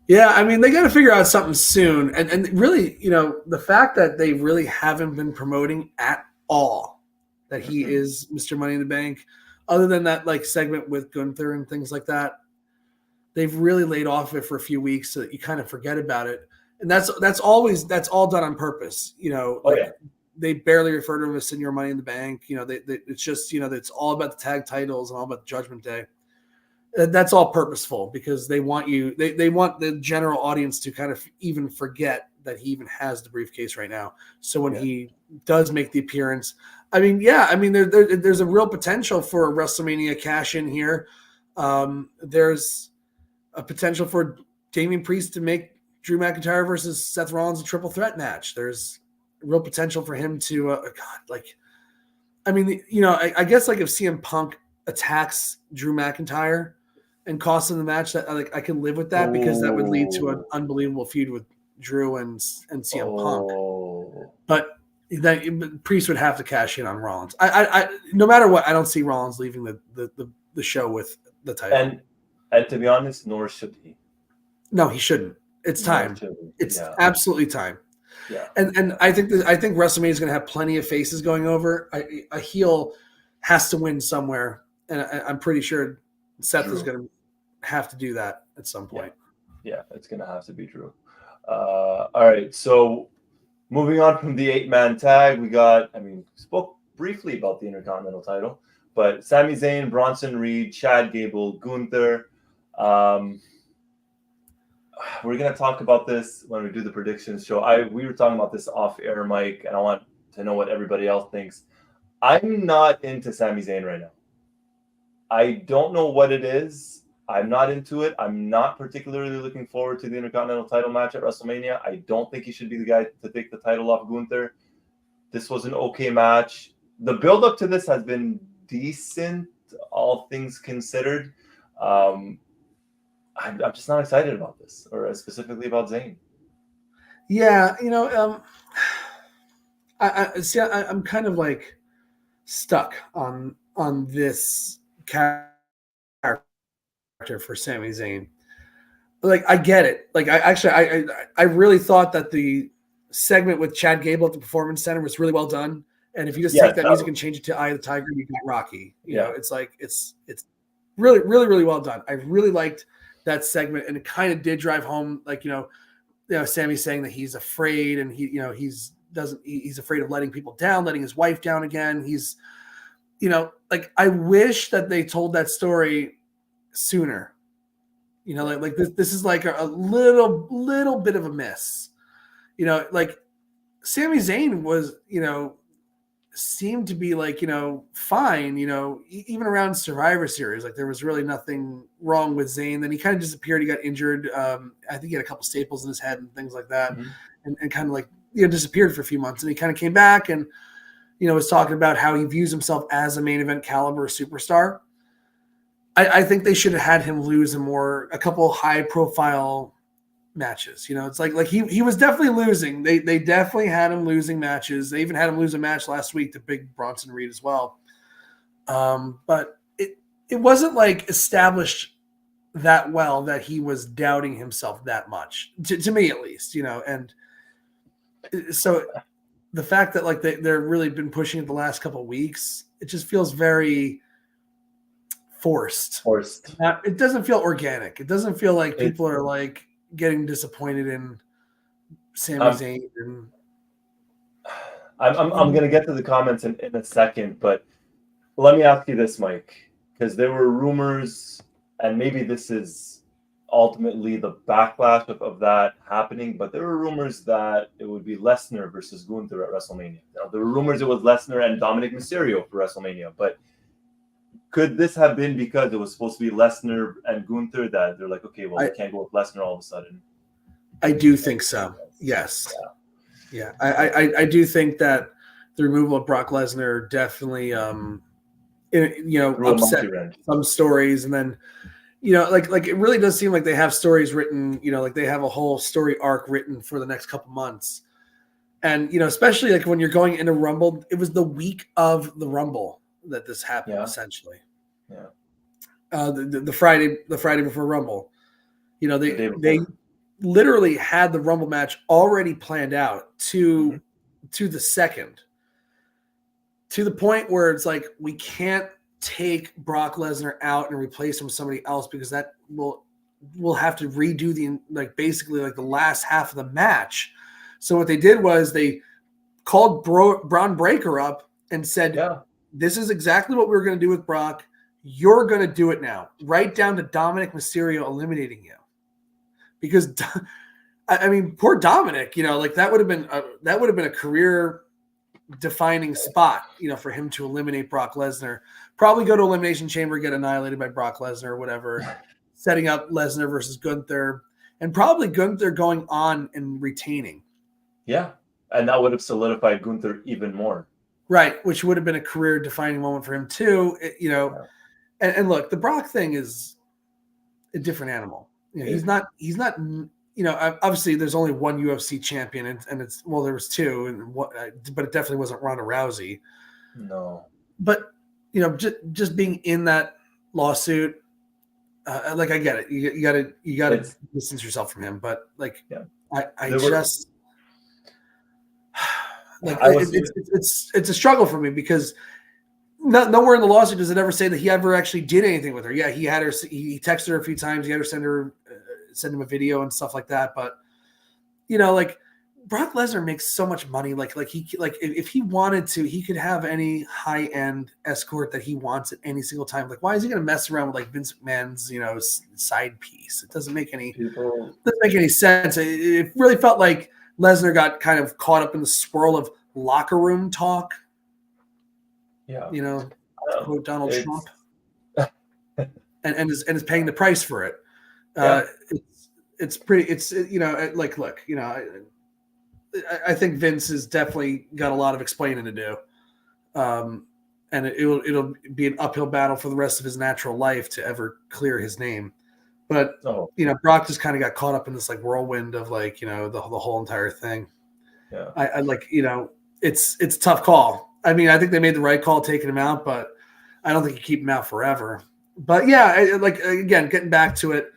Yeah, I mean, they got to figure out something soon. And really, the fact that they really haven't been promoting at all that he is Mr. Money in the Bank, other than that like segment with Gunther and things like that, they've really laid off it for a few weeks so that you kind of forget about it. And that's all done on purpose. They barely refer to him as Senior Money in the Bank. It's just, it's all about the tag titles and all about the Judgment Day. That's all purposeful because they want they want the general audience to kind of even forget that he even has the briefcase right now. So when he does make the appearance, there's a real potential for a WrestleMania cash in here. There's a potential for Damian Priest to make Drew McIntyre versus Seth Rollins a triple threat match. There's real potential for him to, I guess like if CM Punk attacks Drew McIntyre and costs him the match, that I can live with that because that would lead to an unbelievable feud with Drew and CM Punk. But then Priest would have to cash in on Rollins. I no matter what, I don't see Rollins leaving the show with the title. And to be honest, nor should he. No, he shouldn't. It's time. It's absolutely time. Yeah. And I think WrestleMania is going to have plenty of faces going over. A heel has to win somewhere, and I'm pretty sure Seth is going to have to do that at some point. Yeah, it's going to have to be Drew. All right, so moving on from the 8-man tag, we spoke briefly about the Intercontinental title, but Sami Zayn, Bronson Reed, Chad Gable, Gunther. We're going to talk about this when we do the predictions show. We were talking about this off air, Mike, and I want to know what everybody else thinks. I'm not into Sami Zayn right now. I don't know what it is. I'm not into it. I'm not particularly looking forward to the Intercontinental title match at WrestleMania. I don't think he should be the guy to take the title off Gunther. This was an okay match. The build-up to this has been decent, all things considered. I'm just not excited about this, or specifically about Zayn. Yeah, I'm kind of like stuck on this character for Sami Zayn. Like, I get it. Like, I really thought that the segment with Chad Gable at the Performance Center was really well done. And if you just take that music and change it to Eye of the Tiger, you got Rocky. You know, it's like it's really, really, really well done. I really liked that segment, and it kind of did drive home, like, Sammy's saying that he's afraid, and he's afraid of letting people down, letting his wife down again. He's, I wish that they told that story sooner. Like this is like a little bit of a miss. Like Sami Zayn was, seemed to be like, fine, even around Survivor Series, like there was really nothing wrong with Zayn. Then he kind of disappeared. He got injured. I think he had a couple staples in his head and things like that, and kind of like, disappeared for a few months. And he kind of came back and, was talking about how he views himself as a main event caliber superstar. I think they should have had him lose a couple high profile matches. It's like he was definitely losing. They definitely had him losing matches. They even had him lose a match last week to Big Bronson Reed as well. But it wasn't like established that well that he was doubting himself that much, to me at least, and so the fact that like they're really been pushing it the last couple of weeks, it just feels very forced. It doesn't feel organic. It doesn't feel like people are like getting disappointed in Sami Zayn. And I'm going to get to the comments in a second, but let me ask you this, Mike, because there were rumors, and maybe this is ultimately the backlash of that happening, but there were rumors that it would be Lesnar versus Gunther at WrestleMania. Now, there were rumors it was Lesnar and Dominic Mysterio for WrestleMania, but could this have been because it was supposed to be Lesnar and Gunther that they're like, okay, well, we can't go with Lesnar all of a sudden? I do think so. Yes. Yeah. I do think that the removal of Brock Lesnar definitely, upset some stories. And then, like it really does seem like they have stories written, like they have a whole story arc written for the next couple months. And, especially like when you're going into Rumble, it was the week of the Rumble that this happened, essentially. Yeah. The Friday before Rumble. You know, they literally had the Rumble match already planned out to the second, to the point where it's like, we can't take Brock Lesnar out and replace him with somebody else, because that we'll have to redo basically the last half of the match. So what they did was they called Braun Breaker up and said, this is exactly what we were going to do with Brock. You're going to do it now, right down to Dominic Mysterio eliminating you. Because, I mean, poor Dominic, you know, like that would have been a career-defining spot, you know, for him to eliminate Brock Lesnar. Probably go to Elimination Chamber, get annihilated by Brock Lesnar or whatever, setting up Lesnar versus Gunther, and probably Gunther going on and retaining. Yeah, and that would have solidified Gunther even more. Right, which would have been a career-defining moment for him too. You know, and look, the Brock thing is a different animal. You know, he's not. You know, obviously, there's only one UFC champion, and it's there was two, but it definitely wasn't Ronda Rousey. No. But you know, just being in that lawsuit, I get it. You got to distance yourself from him. But it's a struggle for me, because nowhere in the lawsuit does it ever say that he ever actually did anything with her. Yeah, he had her. He texted her a few times. He had her send him a video and stuff like that. But you know, like Brock Lesnar makes so much money. If he wanted to, he could have any high end escort that he wants at any single time. Like, why is he going to mess around with Vince McMahon's side piece? It doesn't make any sense. It really felt like Lesnar got kind of caught up in the swirl of locker room talk. Yeah, you know, to quote Donald Trump, and is paying the price for it. It's pretty. It's look, you know, I think Vince has definitely got a lot of explaining to do, and it'll be an uphill battle for the rest of his natural life to ever clear his name. But you know, Brock just kind of got caught up in this whirlwind of the whole entire thing. Yeah, I you know, it's a tough call. I mean, I think they made the right call taking him out, but I don't think you keep him out forever. But yeah, again, getting back to it,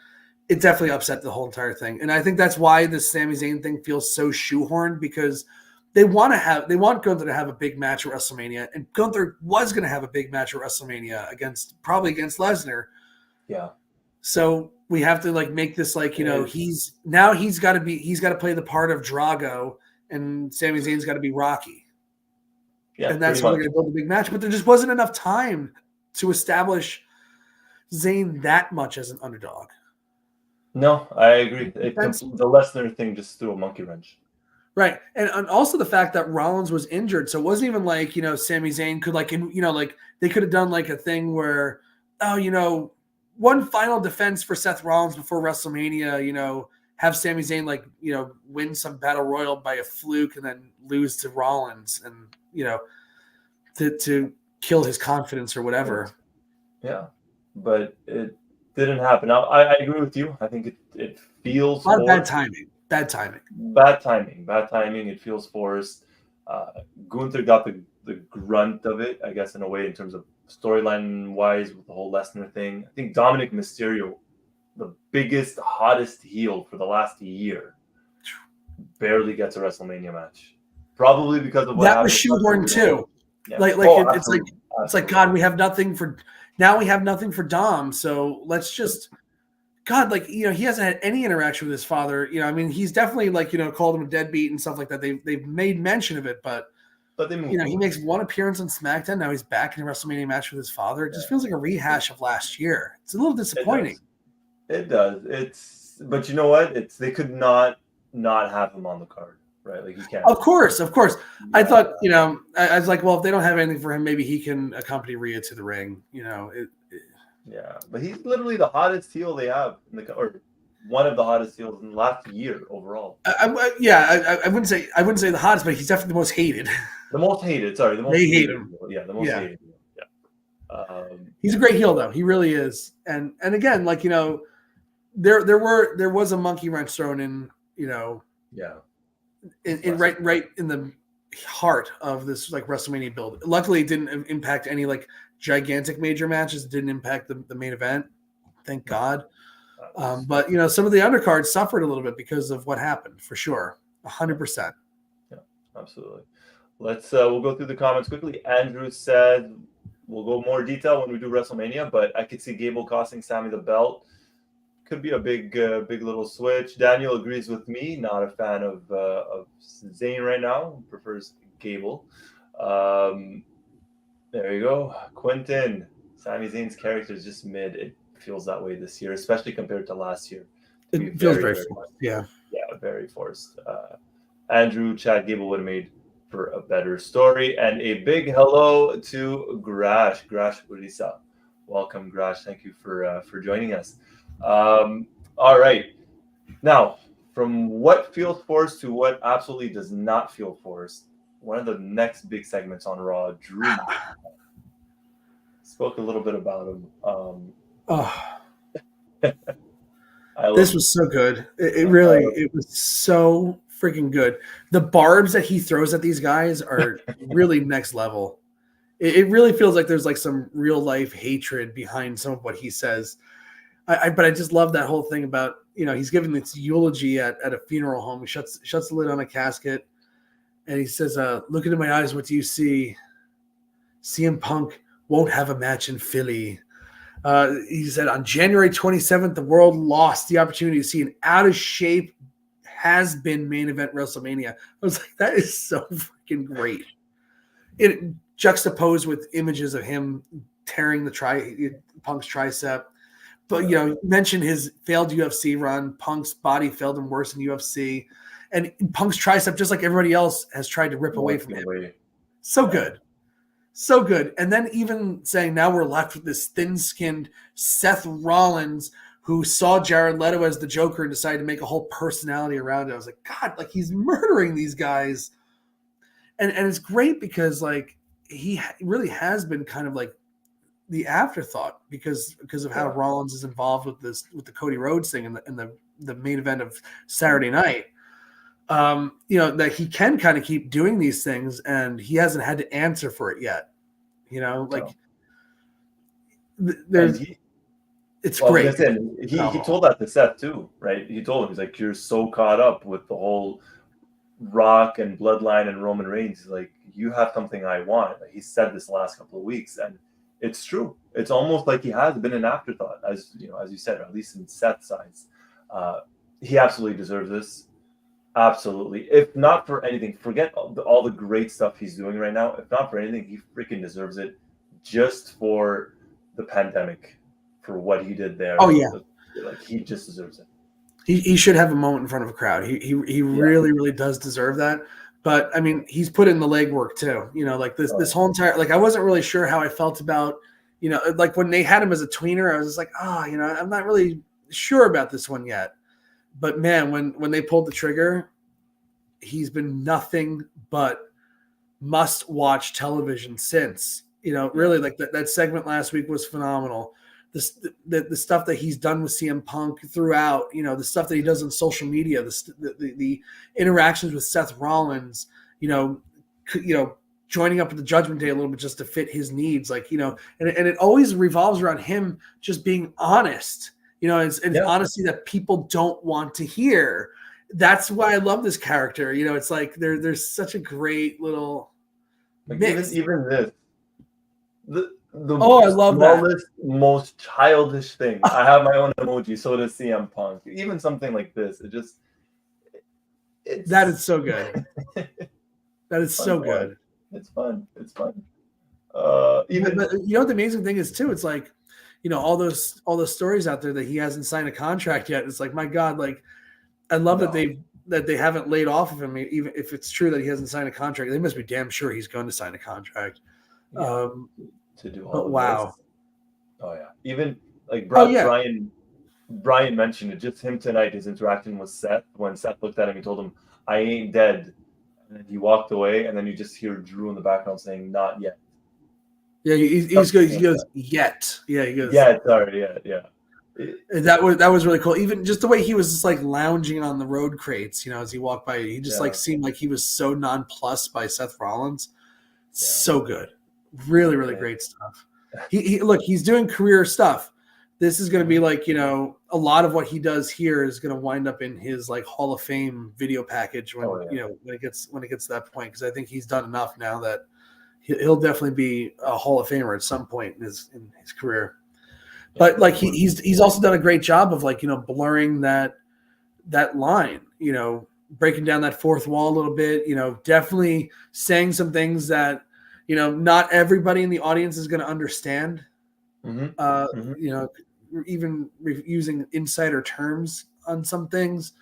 it definitely upset the whole entire thing. And I think that's why this Sami Zayn thing feels so shoehorned, because they want Gunther to have a big match at WrestleMania, and Gunther was going to have a big match at WrestleMania probably against Lesnar. Yeah. So we have to make this you know, he's got to play the part of Drago, and Sami Zayn's got to be Rocky. Yeah, and that's how they're going to build a big match. But there just wasn't enough time to establish Zayn that much as an underdog. No, I agree. The Lesnar thing just threw a monkey wrench. Right. And also the fact that Rollins was injured. So it wasn't even Sami Zayn could they could have done a thing where, one final defense for Seth Rollins before WrestleMania, have Sami Zayn win some battle royal by a fluke and then lose to Rollins and to kill his confidence or whatever. Yeah, but it didn't happen. Now I agree with you. I think it feels a lot of bad timing. Bad timing. It feels forced. Gunther got the grunt of it, I guess, in a way, in terms of storyline wise with the whole Lesnar thing. I think Dominic Mysterio, the biggest, hottest heel for the last year, barely gets a WrestleMania match. Probably because of what that was shoehorned too. Yeah. It's like God, we have nothing for Dom, so let's just he hasn't had any interaction with his father. He's definitely called him a deadbeat and stuff like that. They've made mention of it, but they moved he makes one appearance on SmackDown. Now he's back in a WrestleMania match with his father. It just feels like a rehash of last year. It's a little disappointing. It does. But you know what? They could not have him on the card, right? He can't. Of course. Yeah. I thought, I was like, well, if they don't have anything for him, maybe he can accompany Rhea to the ring. Yeah, but he's literally the hottest heel they have or one of the hottest heels in the last year overall. I wouldn't say the hottest, but he's definitely the most hated. The most hated. Sorry, the most. They hate him. Yeah, the most hated. Yeah. He's a great heel, though. He really is. And again, there was a monkey wrench thrown in. Yeah. Right in the heart of this like WrestleMania build. Luckily, it didn't impact any like gigantic major matches. It didn't impact the main event. Thank God. But some of the undercards suffered a little bit because of what happened, for sure. 100%. Yeah, absolutely. We'll go through the comments quickly. Andrew said we'll go more detail when we do WrestleMania, but I could see Gable costing Sami the belt. Could be a big little switch. Daniel agrees with me. Not a fan of Zayn right now. Prefers Gable. There you go. Quentin. Sami Zayn's character is just mid. It feels that way this year, especially compared to last year. It feels very forced. Yeah, very forced. Andrew, Chad Gable would have made for a better story. And a big hello to Grash Urisa. Welcome, Grash. Thank you for joining us. All right. Now, from what feels forced to what absolutely does not feel forced, one of the next big segments on Raw, Drew spoke a little bit about him. This was so good. It really was so freaking good. The barbs that he throws at these guys are really next level. It really feels like there's like some real life hatred behind some of what he says. But I just love that whole thing about, he's giving this eulogy at a funeral home. He shuts the lid on a casket and he says, look into my eyes. What do you see? CM Punk won't have a match in Philly. He said on January 27th, the world lost the opportunity to see an out of shape has-been main event WrestleMania. I was like, that is so freaking great. It juxtaposed with images of him tearing Punk's tricep. But, you mentioned his failed UFC run. Punk's body failed him worse in UFC. And Punk's tricep, just like everybody else, has tried to rip away from him. So good. So good. And then even saying now we're left with this thin-skinned Seth Rollins who saw Jared Leto as the Joker and decided to make a whole personality around it. I was like, God, like he's murdering these guys. And it's great because like he really has been kind of like the afterthought because of how Rollins is involved with the Cody Rhodes thing and the main event of Saturday night. That he can kind of keep doing these things and he hasn't had to answer for it yet. It's great. He told that to Seth too, right? He told him, he's like, you're so caught up with the whole Rock and Bloodline and Roman Reigns. He's like, you have something I want. Like, he said this the last couple of weeks, and it's true. It's almost like he has been an afterthought, as you said, or at least in Seth's eyes. He absolutely deserves this. Absolutely. If not for anything, forget all the great stuff he's doing right now. If not for anything, he freaking deserves it just for the pandemic, for what he did there. Oh, yeah. Like, he just deserves it. He should have a moment in front of a crowd. He really, really does deserve that. But, I mean, he's put in the legwork, too. This whole entire – like, I wasn't really sure how I felt about – like, when they had him as a tweener, I was just like, I'm not really sure about this one yet. But, man, when they pulled the trigger, he's been nothing but must-watch television since. Really, like that segment last week was phenomenal. The stuff that he's done with CM Punk throughout, the stuff that he does on social media, the interactions with Seth Rollins, joining up with the Judgment Day a little bit just to fit his needs, and it always revolves around him just being honest. It's honesty that people don't want to hear. That's why I love this character. It's like there's such a great little mix. Even this. The I love smallest, most childish thing. I have my own emoji, so does CM Punk. Even something like this, that is so good. That is so good. It's fun. But the amazing thing is too, it's like, all those stories out there that he hasn't signed a contract yet. It's like, my God, like I love that they haven't laid off of him. Even if it's true that he hasn't signed a contract, they must be damn sure he's going to sign a contract. Yeah. To do all wow. This. Oh yeah. Even like Brian mentioned it, just him tonight, his interaction with Seth, when Seth looked at him, he told him, I ain't dead. And then he walked away, and then you just hear Drew in the background saying, not yet. Yeah, he goes, yet. Yeah, he goes. Yeah, sorry, yeah. That was really cool. Even just the way he was just like lounging on the road crates, as he walked by, he just like seemed like he was so nonplussed by Seth Rollins. So good, really, really great stuff. He look, he's doing career stuff. This is going to be like, a lot of what he does here is going to wind up in his like Hall of Fame video package when when it gets to that point, because I think he's done enough now that he'll definitely be a Hall of Famer at some point in his career. But like he's also done a great job of like blurring that line, breaking down that fourth wall a little bit, definitely saying some things that not everybody in the audience is going to understand. Even using insider terms on some things,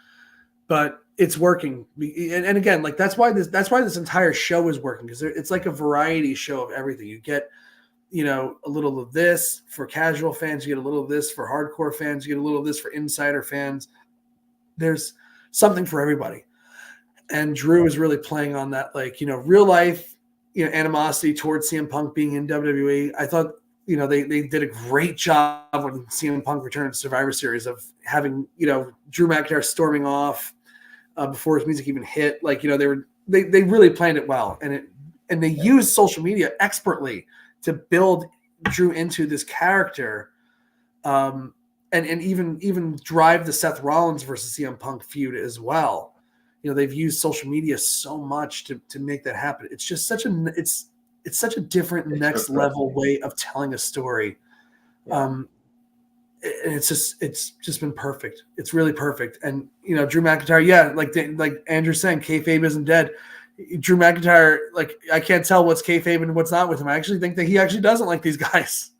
but it's working. And again, like that's why this entire show is working, because it's like a variety show of everything. You get a little of this for casual fans, you get a little of this for hardcore fans, you get a little of this for insider fans. There's something for everybody, and Drew is really playing on that, like real life animosity towards CM Punk being in WWE. I thought they did a great job when CM Punk returned to Survivor Series of having, Drew McIntyre storming off before his music even hit. Like, they really planned it well. And they used social media expertly to build Drew into this character. And even drive the Seth Rollins versus CM Punk feud as well. They've used social media so much to make that happen. It's just it's such a different next level way of telling a story. And it's just been perfect. It's really perfect. And, Drew McIntyre, like Andrew's saying, kayfabe isn't dead. Drew McIntyre, like, I can't tell what's kayfabe and what's not with him. I actually think that he actually doesn't like these guys.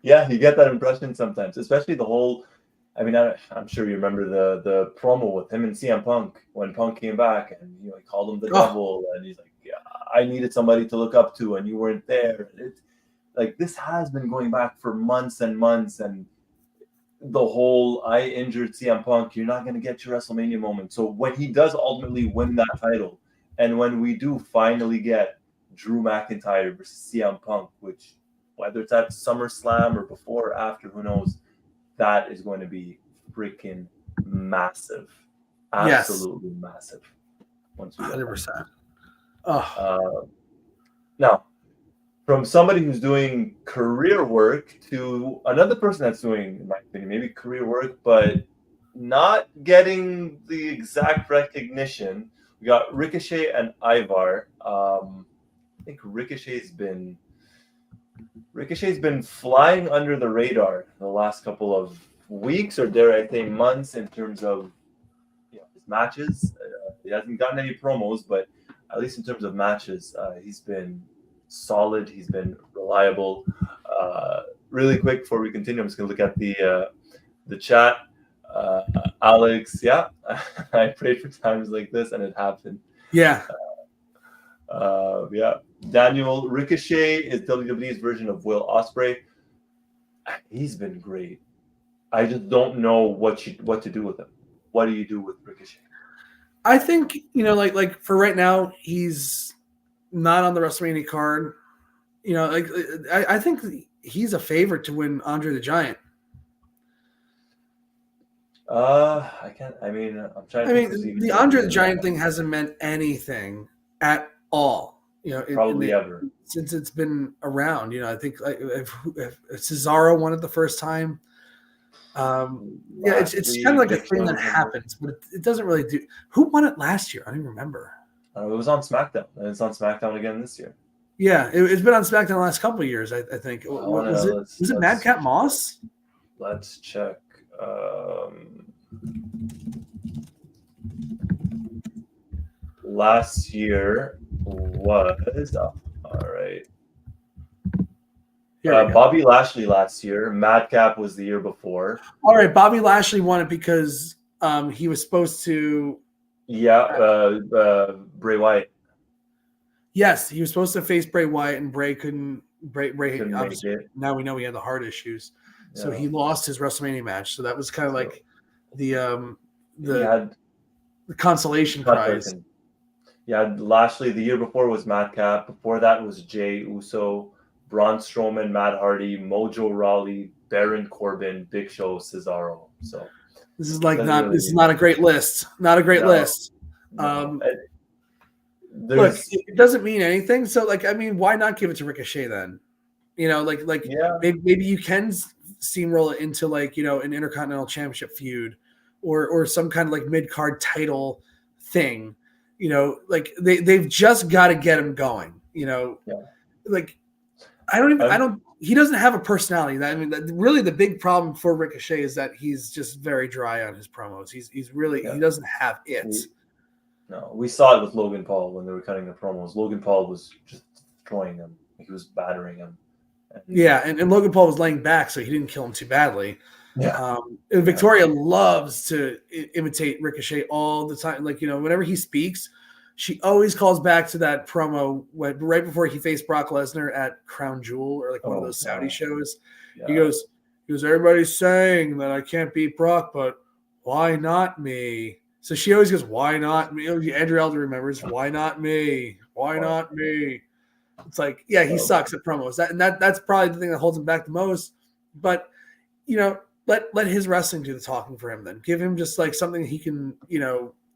Yeah, you get that impression sometimes, especially the whole, I'm sure you remember the promo with him and CM Punk when Punk came back, and he called him the devil, and he's like, I needed somebody to look up to, and you weren't there. It's like, this has been going back for months and months, and the whole I injured CM Punk, you're not going to get your WrestleMania moment. So when he does ultimately win that title, and when we do finally get Drew McIntyre versus CM Punk, which whether it's at SummerSlam or before or after, who knows, that is going to be freaking massive. Absolutely massive. Once we 100%. Now, from somebody who's doing career work to another person that's doing, in my opinion, maybe career work, but not getting the exact recognition, we got Ricochet and Ivar. I think Ricochet's been flying under the radar the last couple of weeks, or dare I say months, in terms of his matches. He hasn't gotten any promos, but at least in terms of matches, he's been solid. He's been reliable. Really quick before we continue, I'm just going to look at the chat. Alex, I prayed for times like this, and it happened. Daniel, Ricochet is WWE's version of Will Ospreay. He's been great. I just don't know what to do with him. What do you do with Ricochet? I think, like for right now, he's not on the WrestleMania card. I think he's a favorite to win Andre the Giant. I'm trying to think the Andre the Giant thing hasn't meant anything at all. Ever since it's been around. I think if Cesaro won it the first time. It's kind of like a thing that happens, but it doesn't really do. Who won it last year? I don't even remember. It was on SmackDown, and it's on SmackDown again this year. Yeah, it's been on SmackDown the last couple of years, I think. Was it Madcap Moss? Let's check. Last year was all right. Bobby Lashley last year. Madcap was the year before. All right, Bobby Lashley won it because he was supposed to. Bray Wyatt. Yes, he was supposed to face Bray Wyatt, and Bray couldn't. Bray obviously, now we know he had the heart issues, so he lost his WrestleMania match. So that was kind of like the consolation prize. Lashley the year before was Madcap. Before that was Jay Uso, Braun Strowman, Matt Hardy, Mojo Rawley, Baron Corbin, Big Show, Cesaro. So this is not a great list. Not a great list. No. Look, it doesn't mean anything. So, why not give it to Ricochet then? Maybe you can steamroll it into an Intercontinental Championship feud, or some kind of mid-card title thing. They've just got to get him going. He doesn't have a personality. Really the big problem for Ricochet is that he's just very dry on his promos. He doesn't have it. No, we saw it with Logan Paul when they were cutting the promos. Logan Paul was just destroying him. He was battering him. And Logan Paul was laying back, so he didn't kill him too badly. Yeah. And Victoria loves to imitate Ricochet all the time. Whenever he speaks, she always calls back to that promo right before he faced Brock Lesnar at Crown Jewel or one of those Saudi shows. Yeah. He goes, everybody's saying that I can't beat Brock, but why not me? So she always goes, why not me? Andrew Elder remembers, why not me? Why not me? It's he sucks at promos. That's probably the thing that holds him back the most. But, let his wrestling do the talking for him then. Give him just something he can,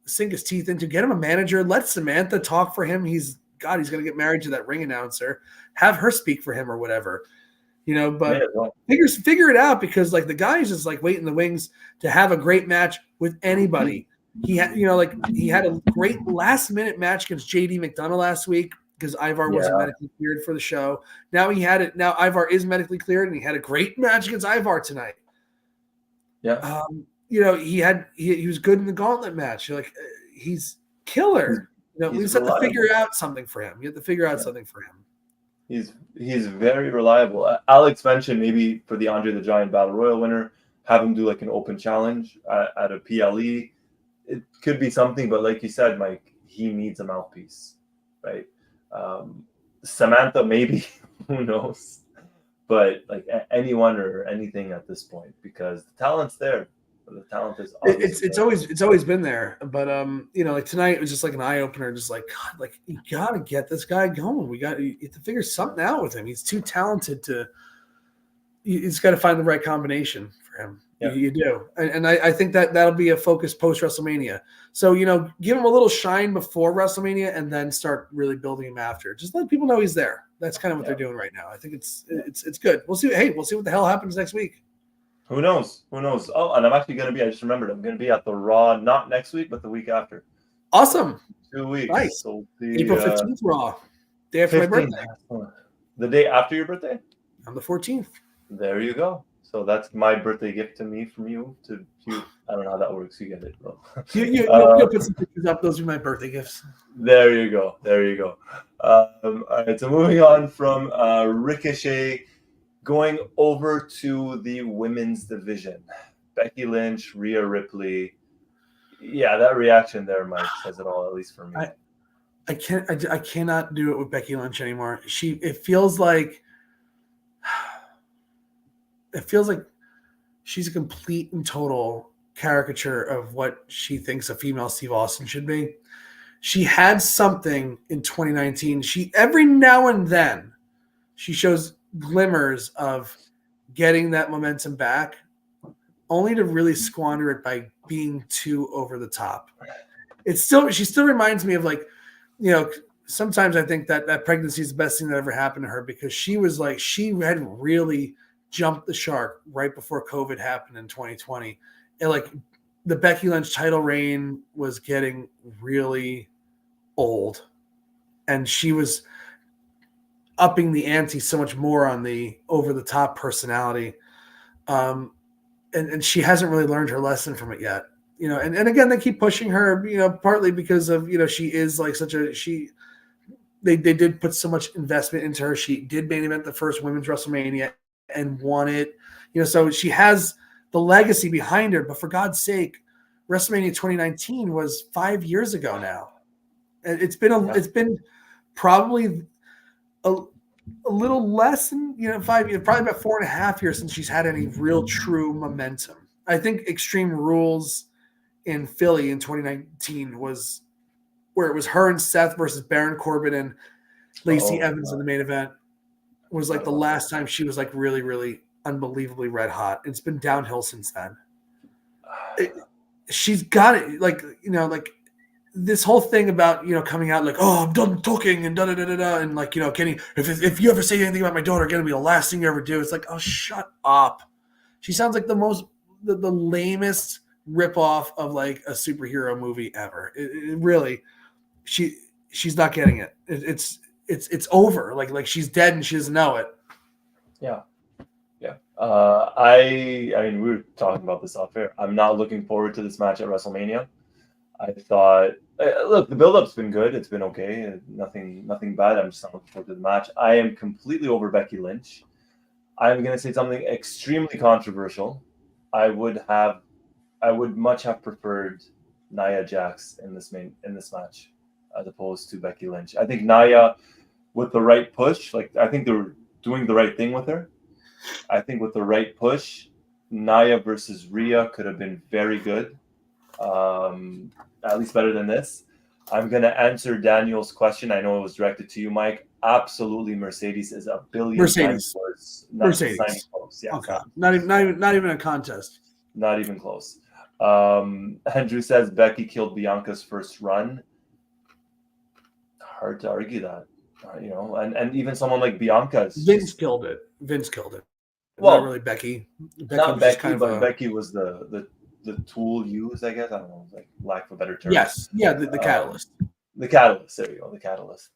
sink his teeth into. Get him a manager. Let Samantha talk for him. He's going to get married to that ring announcer. Have her speak for him or whatever. But figure it out, because the guy is just waiting in the wings to have a great match with anybody. He had a great last minute match against JD McDonough last week because Ivar wasn't medically cleared for the show. Now Ivar is medically cleared, and he had a great match against Ivar tonight. Yeah. He was good in the gauntlet match. He's killer. We just have to figure out something for him. You have to figure out something for him. He's very reliable. Alex mentioned maybe for the Andre the Giant Battle Royal winner, have him do an open challenge at a PLE. It could be something, but like you said, Mike, he needs a mouthpiece, right? Samantha, maybe, who knows? But anyone or anything at this point, because the talent's there. The talent is it's always been there. But tonight it was just an eye opener. Just God, you gotta get this guy going. You have to figure something out with him. He's too talented to. You just got to find the right combination for him. Yeah. You do. And I think that'll be a focus post WrestleMania. So, give him a little shine before WrestleMania and then start really building him after. Just let people know he's there. That's kind of what they're doing right now. I think it's good. We'll see. Hey, we'll see what the hell happens next week. Who knows? Oh, and I'm actually going to be, I just remembered, I'm going to be at the Raw, not next week, but the week after. Awesome. 2 weeks. Nice. So April 15th Raw. Day after 15th. My birthday. The day after your birthday? On the 14th. There you go. So that's my birthday gift to me from you. I don't know how that works. You get it, bro. You'll put some pictures up. Those are my birthday gifts. There you go. All right. So moving on from Ricochet, going over to the women's division. Becky Lynch, Rhea Ripley. Yeah, that reaction there, Mike, says it all, at least for me. I cannot do it with Becky Lynch anymore. It feels like she's a complete and total caricature of what she thinks a female Steve Austin should be. She had something in 2019. Every now and then she shows glimmers of getting that momentum back, only to really squander it by being too over the top. She still reminds me of sometimes I think that pregnancy is the best thing that ever happened to her, because she had really jumped the shark right before COVID happened in 2020. And the Becky Lynch title reign was getting really old, and she was upping the ante so much more on the over the top personality. And she hasn't really learned her lesson from it yet, and again, they keep pushing her, partly because of, she is they did put so much investment into her. She did main event the first women's WrestleMania and won it, so she has the legacy behind her. But for God's sake, WrestleMania 2019 was 5 years ago now. It's been probably a little less than 5 years, probably about 4.5 years since she's had any real true momentum. I think Extreme Rules in Philly in 2019 was where it was her and Seth versus Baron Corbin and Lacey Evans in the main event. Was the last time she was really, really unbelievably red hot. It's been downhill since then. She's got it, like, you know, like this whole thing about, you know, coming out like, oh, I'm done talking and da-da-da-da-da, and like, you know, Kenny, if you ever say anything about my daughter, it's gonna be the last thing you ever do. It's like, oh, shut up. She sounds like the lamest ripoff of like a superhero movie ever. It really, she's not getting it. It's over. Like she's dead and she doesn't know it. Yeah. I mean, we were talking about this off air. I'm not looking forward to this match at WrestleMania. I thought, look, the build-up's been good. It's been okay. Nothing bad. I'm just not looking forward to the match. I am completely over Becky Lynch. I'm going to say something extremely controversial. I would much have preferred Nia Jax in this match as opposed to Becky Lynch. I think Nia, with the right push, like I think they were doing the right thing with her. I think with the right push, Nia versus Rhea could have been very good. At least better than this. I'm going to answer Daniel's question. I know it was directed to you, Mike. Absolutely, Mercedes is a billion times worse. Mercedes. Close. Yeah, okay. Not even a contest. Not even close. Andrew says Becky killed Bianca's first run. Hard to argue that. You know, and even someone like Bianca. Vince killed it. Well, not really Becky. Not Becky, but Becky was the tool used, I guess. I don't know, like lack of a better term. Yes. Yeah, the catalyst. The catalyst. There you go. The catalyst.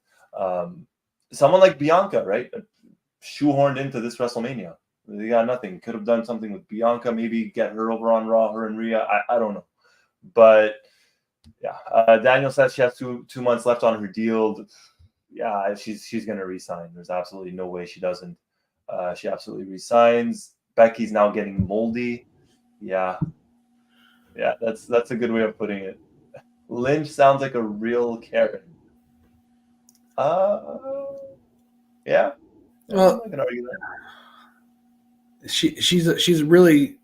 Someone like Bianca, right? Shoehorned into this WrestleMania. They got nothing. Could have done something with Bianca, maybe get her over on Raw, her and Rhea. I don't know. But yeah, Daniel says she has two months left on her deal. Yeah, she's going to resign. There's absolutely no way she doesn't. She absolutely resigns. Becky's now getting moldy. Yeah, that's a good way of putting it. Lynch sounds like a real Karen. Yeah. Well, I can argue that. She's really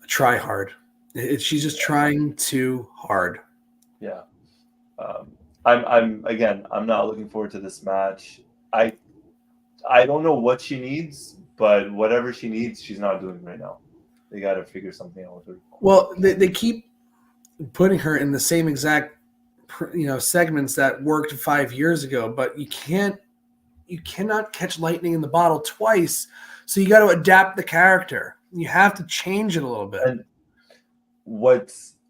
a try hard. She's just trying too hard. Yeah. I'm not looking forward to this match. I don't know what she needs, but whatever she needs, she's not doing right now. They got to figure something out with her. Well, they keep putting her in the same exact, you know, segments that worked 5 years ago, but you cannot catch lightning in the bottle twice. So you got to adapt the character. You have to change it a little bit. And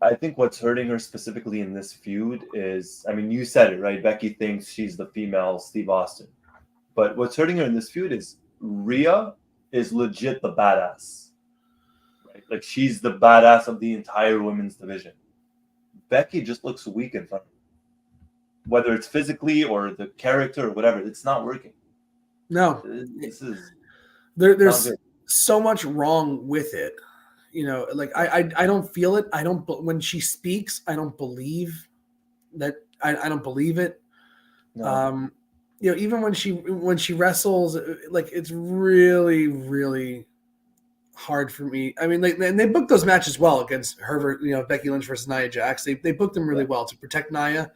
I think what's hurting her specifically in this feud is, I mean, you said it, right? Becky thinks she's the female Steve Austin. But what's hurting her in this feud is Rhea is legit the badass. Right? Like, she's the badass of the entire women's division. Becky just looks weak in front of her. Whether it's physically or the character or whatever, it's not working. No. There's so much wrong with it. You know, like I don't feel it. When she speaks, I don't believe that. I don't believe it. No. You know, even when she wrestles, like, it's really, really hard for me. I mean, they booked those matches well against her, you know, Becky Lynch versus Nia Jax. They booked them really well to protect Nia.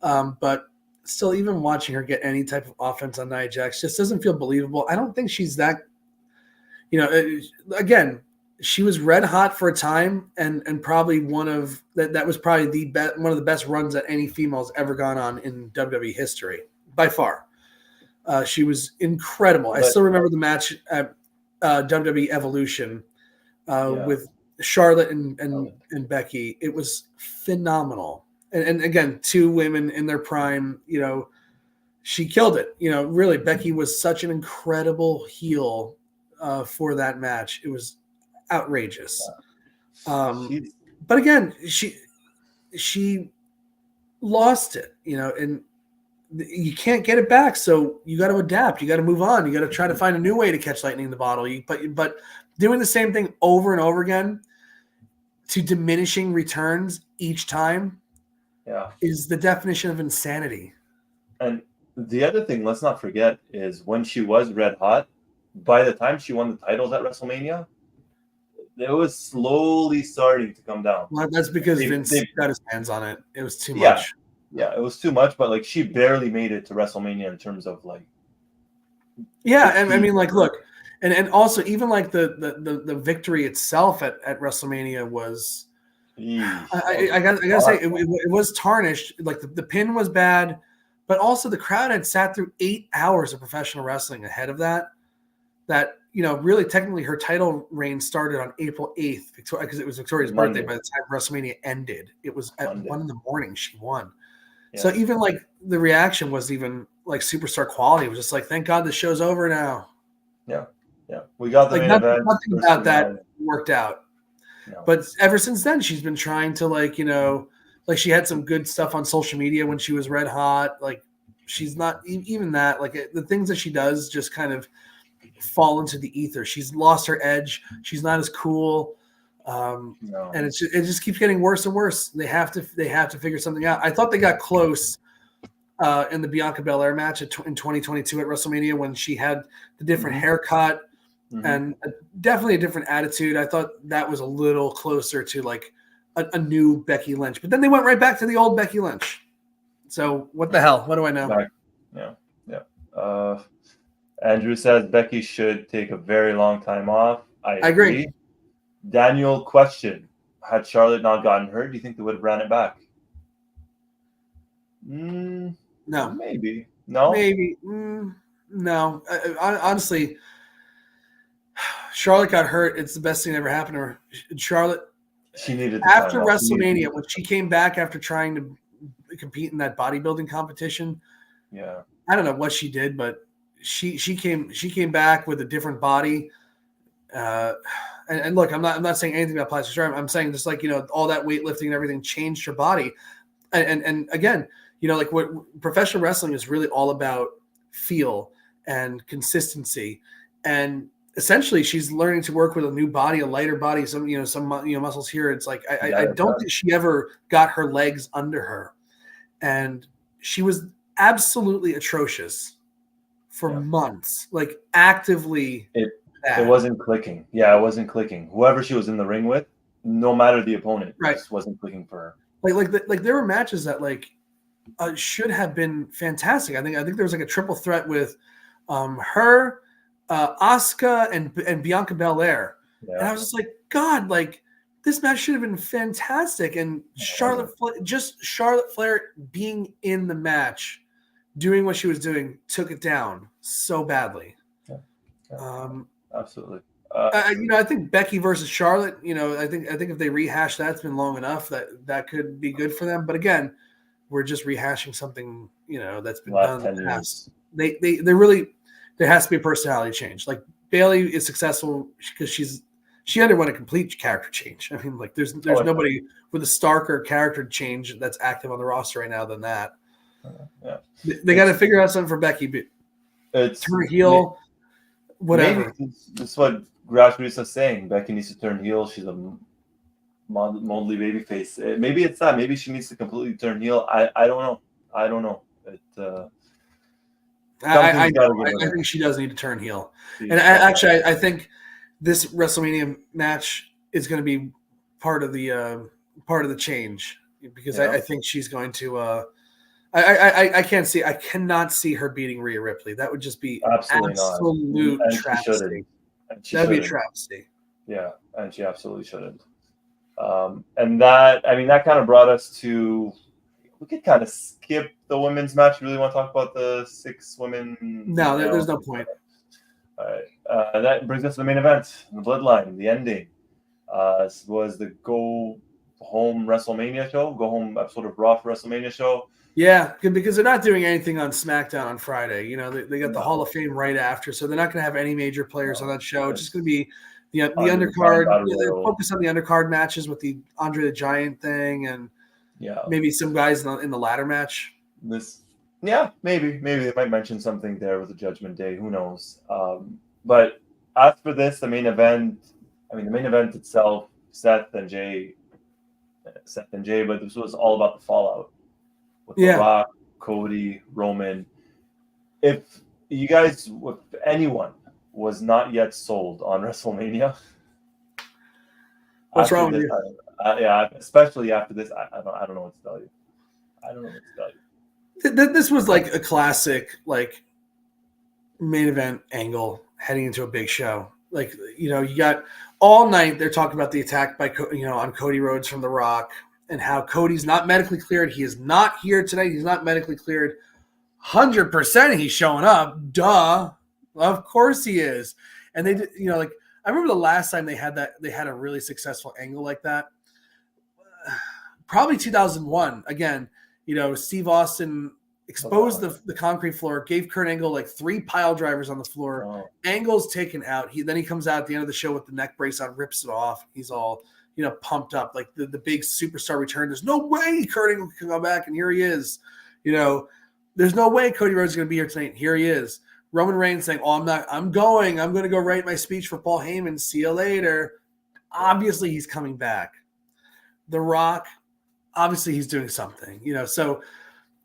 But still, even watching her get any type of offense on Nia Jax just doesn't feel believable. I don't think she's that, you know, again, she was red hot for a time and probably that was probably one of the best runs that any female's ever gone on in WWE history by far. She was incredible. I still remember the match at WWE Evolution with Charlotte and Becky. It was phenomenal. And again, two women in their prime, you know, she killed it. You know, really, Becky was such an incredible heel for that match. It was outrageous. But again, she lost it, you know, and you can't get it back. So you got to adapt. You got to move on. You got to try to find a new way to catch lightning in the bottle. But doing the same thing over and over again to diminishing returns each time is the definition of insanity. And the other thing, let's not forget, is when she was red hot, by the time she won the titles at WrestleMania, it was slowly starting to come down. Well, that's because Vince got his hands on it. It was too much. Yeah, it was too much, but like she barely made it to WrestleMania in terms of like. Yeah, and I mean, like, look, And also even like the victory itself at WrestleMania was. I gotta say it was tarnished. Like the pin was bad, but also the crowd had sat through 8 hours of professional wrestling ahead of that. That really technically her title reign started on April 8th because it was Victoria's birthday. By the time WrestleMania ended, it was at 1 a.m. she won. Yeah. So even like the reaction was even like superstar quality. It was just like, thank God the show's over now. Yeah, we got the main event. Nothing about that worked out. No. But ever since then, she's been trying to like she had some good stuff on social media when she was red hot. Like she's not even that. Like the things that she does just kind of fall into the ether. She's lost her edge. She's not as cool. And it just keeps getting worse and worse. They have to figure something out. I thought they got close in the Bianca Belair match in 2022 at WrestleMania when she had the different haircut and definitely a different attitude. I thought that was a little closer to like a new Becky Lynch, but then they went right back to the old Becky Lynch. So what the hell? What do I know? Andrew says Becky should take a very long time off. I agree. Daniel, question: had Charlotte not gotten hurt, do you think they would have ran it back? No. Maybe. No. Maybe. No. Honestly, Charlotte got hurt. It's the best thing that ever happened to her. Charlotte. She needed after WrestleMania when she came back after trying to compete in that bodybuilding competition. Yeah. I don't know what she did, but she came back with a different body. And look, I'm not saying anything about plastic surgery. I'm saying just like, all that weightlifting and everything changed her body. And again, like what professional wrestling is really all about feel and consistency. And essentially she's learning to work with a new body, a lighter body, some muscles here. It's like, I don't think she ever got her legs under her. And she was absolutely atrocious for months, like actively. It wasn't clicking. Yeah, it wasn't clicking. Whoever she was in the ring with, no matter the opponent, it just wasn't clicking for her. Like there were matches that should have been fantastic. I think there was like a triple threat with her, Asuka, and Bianca Belair. Yeah. And I was just like, God, like this match should have been fantastic. And Charlotte Flair being in the match, doing what she was doing, took it down so badly. Absolutely. I think Becky versus Charlotte. I think if they rehash that, it's been long enough that could be good for them. But again, we're just rehashing something that's been done in the past. They really, there has to be a personality change. Like Bayley is successful because she underwent a complete character change. I mean, like there's nobody with a starker character change that's active on the roster right now than that. Yeah, they got to figure out something for Becky. It's turn heel, whatever. That's what Grassroots is saying. Becky needs to turn heel. She's a moldly babyface. Maybe it's that. Maybe she needs to completely turn heel. I don't know. I think she does need to turn heel. I think this WrestleMania match is going to be part of the change because I think she's going to. I cannot see her beating Rhea Ripley. That would just be absolute travesty. That'd be a travesty. Yeah, and she absolutely shouldn't. And that kind of brought us to. We could kind of skip the women's match. You really want to talk about the 6 women? No, there's no point. All right. That brings us to the main event, the Bloodline, the ending. This was the Go-Home WrestleMania show, Go-Home episode of Raw for WrestleMania show. Yeah, because they're not doing anything on SmackDown on Friday. They got the Hall of Fame right after, so they're not going to have any major players on that show. It's just going to be the undercard. They'll focus on the undercard matches with the Andre the Giant thing and maybe some guys in the ladder match. Maybe they might mention something there with the Judgment Day. Who knows? But as for this, the main event itself, Seth and Jay, but this was all about the fallout. With The Rock, Cody, Roman. If anyone was not yet sold on WrestleMania, what's wrong with you? Especially after this, I don't know what to tell you. This was like a classic, like main event angle, heading into a big show. Like, you got all night they're talking about the attack by on Cody Rhodes from The Rock and how Cody's not medically cleared. He is not here tonight. He's not medically cleared. 100% he's showing up. Duh. Of course he is. And they did, like, I remember the last time they had a really successful angle like that. Probably 2001. Again, Steve Austin exposed the concrete floor, gave Kurt Angle like 3 pile drivers on the floor. Oh. Angle's taken out. Then he comes out at the end of the show with the neck brace on, rips it off. He's all, pumped up, like the big superstar return. There's no way Kurt Angle can come back, and here he is. There's no way Cody Rhodes is going to be here tonight. Here he is. Roman Reigns saying, "Oh, I'm going to go write my speech for Paul Heyman. See you later." Obviously, he's coming back. The Rock, obviously, he's doing something. So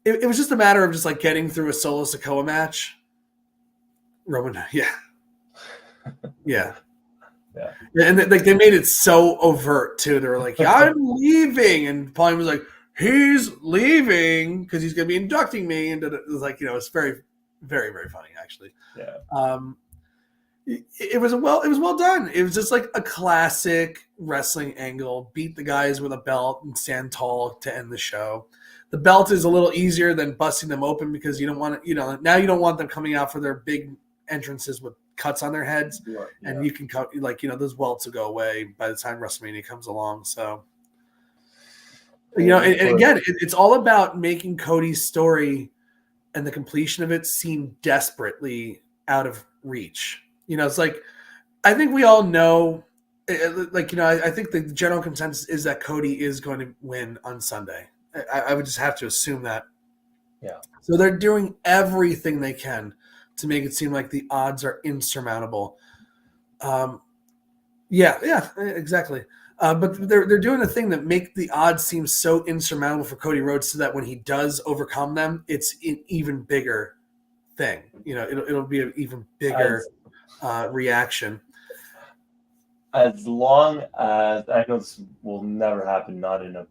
it was just a matter of just like getting through a Solo Sikoa match. Roman, yeah. And they made it so overt too. They were like, "Yeah, I'm leaving," and Paul Heyman was like, "He's leaving because he's going to be inducting me," and it was like, it's very, very, very funny actually. Yeah. It was well done. It was just like a classic wrestling angle. Beat the guys with a belt and stand tall to end the show. The belt is a little easier than busting them open because you don't want to, now you don't want them coming out for their big entrances with cuts on their heads, and you can cut those welts will go away by the time WrestleMania comes along. So, and again, it's all about making Cody's story and the completion of it seem desperately out of reach. It's like, I think we all know, I think the general consensus is that Cody is going to win on Sunday. I would just have to assume that. Yeah. So they're doing everything they can to make it seem like the odds are insurmountable. Yeah, exactly. But they're doing a thing that make the odds seem so insurmountable for Cody Rhodes, so that when he does overcome them, it's an even bigger thing. It'll be an even bigger reaction. As long as, I know this will never happen, not in a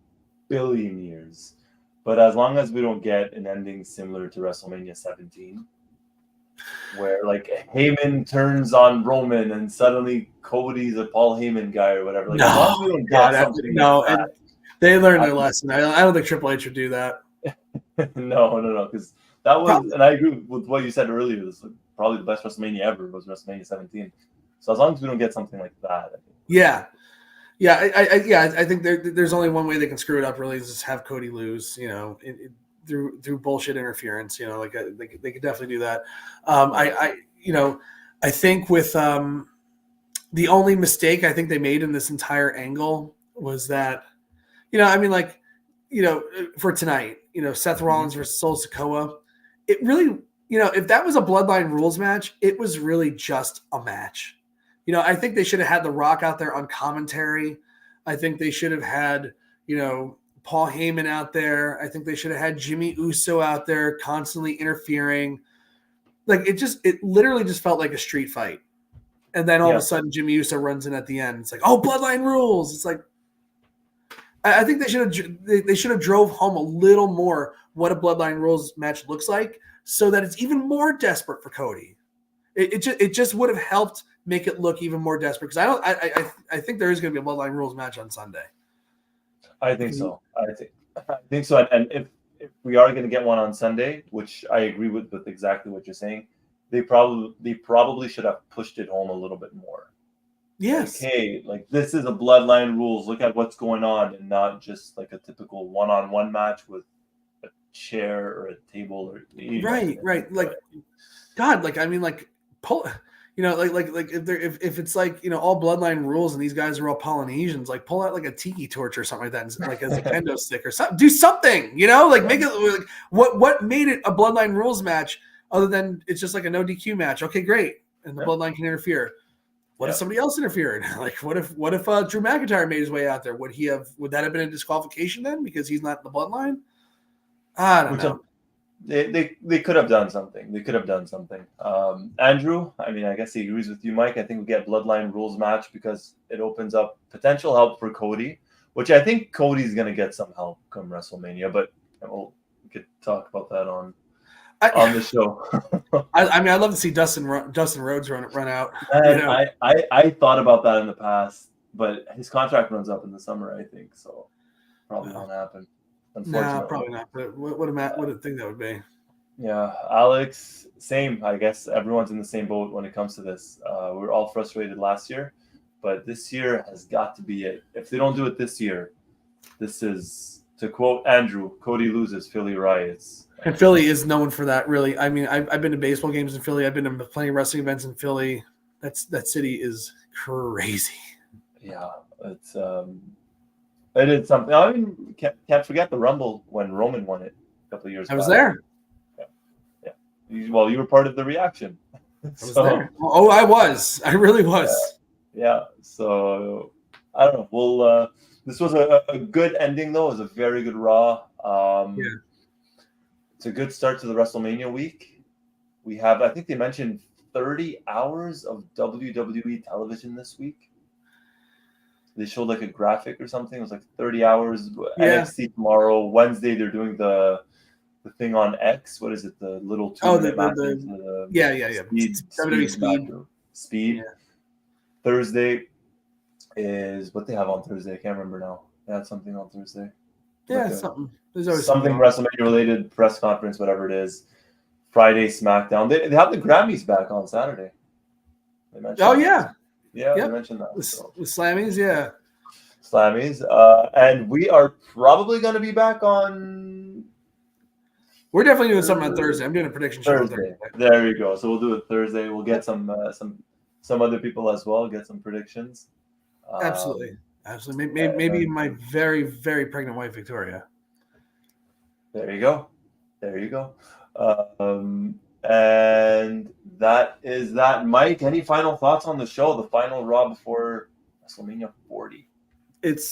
billion years, but as long as we don't get an ending similar to WrestleMania 17, where like Heyman turns on Roman and suddenly Cody's a Paul Heyman guy or whatever. Like, as long as we don't get something like that, they learned their lesson. I don't think Triple H would do that. No, because that was, and I agree with what you said earlier. It was probably the best WrestleMania ever was WrestleMania 17. So as long as we don't get something like that, I think. I think there's only one way they can screw it up. Really, is just have Cody lose. Through bullshit interference. They could definitely do that. I think with the only mistake I think they made in this entire angle was that, for tonight, Seth Rollins versus Solo Sikoa, it really, if that was a Bloodline Rules match, it was really just a match. I think they should have had The Rock out there on commentary. I think they should have had, Paul Heyman out there. I think they should have had Jimmy Uso out there constantly interfering. Like, it literally just felt like a street fight. And then all of a sudden Jimmy Uso runs in at the end. It's like, oh, Bloodline Rules. It's like, I think they should have drove home a little more what a Bloodline Rules match looks like, so that it's even more desperate for Cody. It just would have helped make it look even more desperate, because I think there is going to be a Bloodline Rules match on Sunday. I think so. I think so. And if we are going to get one on Sunday, which I agree with exactly what you're saying, they probably should have pushed it home a little bit more. Yes. Like, hey, like, this is a Bloodline Rules. Look at what's going on, and not just like a typical one-on-one match with a chair or a table or right. Like, God, like, I mean, like, pull. Like if it's like, all Bloodline Rules and these guys are all Polynesians, like, pull out like a tiki torch or something like that, and, like, as a kendo stick or something. Do something, like, make it like, what made it a Bloodline Rules match other than it's just like a no DQ match? Okay, great, and the Bloodline can interfere. What if somebody else interfered? Like, what if Drew McIntyre made his way out there? Would that have been a disqualification then because he's not in the Bloodline? I don't know. They could have done something. Andrew, I mean, I guess he agrees with you, Mike. I think we get Bloodline Rules match because it opens up potential help for Cody, which I think Cody's going to get some help come WrestleMania, but we could talk about that on. on the show. I mean, I'd love to see Dustin Rhodes run out. And I thought about that in the past, but his contract runs up in the summer, I think, so probably won't happen. Unfortunately, no, probably not. But what a thing that would be. Yeah, Alex, same. I guess everyone's in the same boat when it comes to this. We were all frustrated last year, but this year has got to be it. If they don't do it this year, this is, to quote Andrew, Cody loses, Philly riots. And Philly is known for that, really. I mean, I've been to baseball games in Philly. I've been to plenty of wrestling events in Philly. That city is crazy. Yeah, it is something. I mean, can't forget the Rumble when Roman won it a couple of years ago. I was there. Yeah. Well, you were part of the reaction. I was there. Oh, I was. I really was. Yeah. So I don't know. Well, this was a good ending, though. It was a very good Raw. It's a good start to the WrestleMania week. We have, I think they mentioned 30 hours of WWE television this week. They showed like a graphic or something. It was like 30 hours. NXT tomorrow. Wednesday, they're doing the thing on X. What is it? The little 2-minute matches. Speed. Yeah. Thursday is what they have on Thursday. I can't remember now. They had something on Thursday. Yeah, something. There's always something WrestleMania related, press conference, whatever it is. Friday SmackDown. They have the Grammys back on Saturday. They mentioned they mentioned that. The Slammies, yeah. Slammies. And we are probably going to be back on... We're definitely doing something on Thursday. I'm doing a prediction show on Thursday. There you go. So we'll do it Thursday. We'll get some other people as well, get some predictions. Absolutely. Maybe my very, very pregnant wife, Victoria. There you go. And that is that. Mike, any final thoughts on the show? The final Raw before WrestleMania 40. It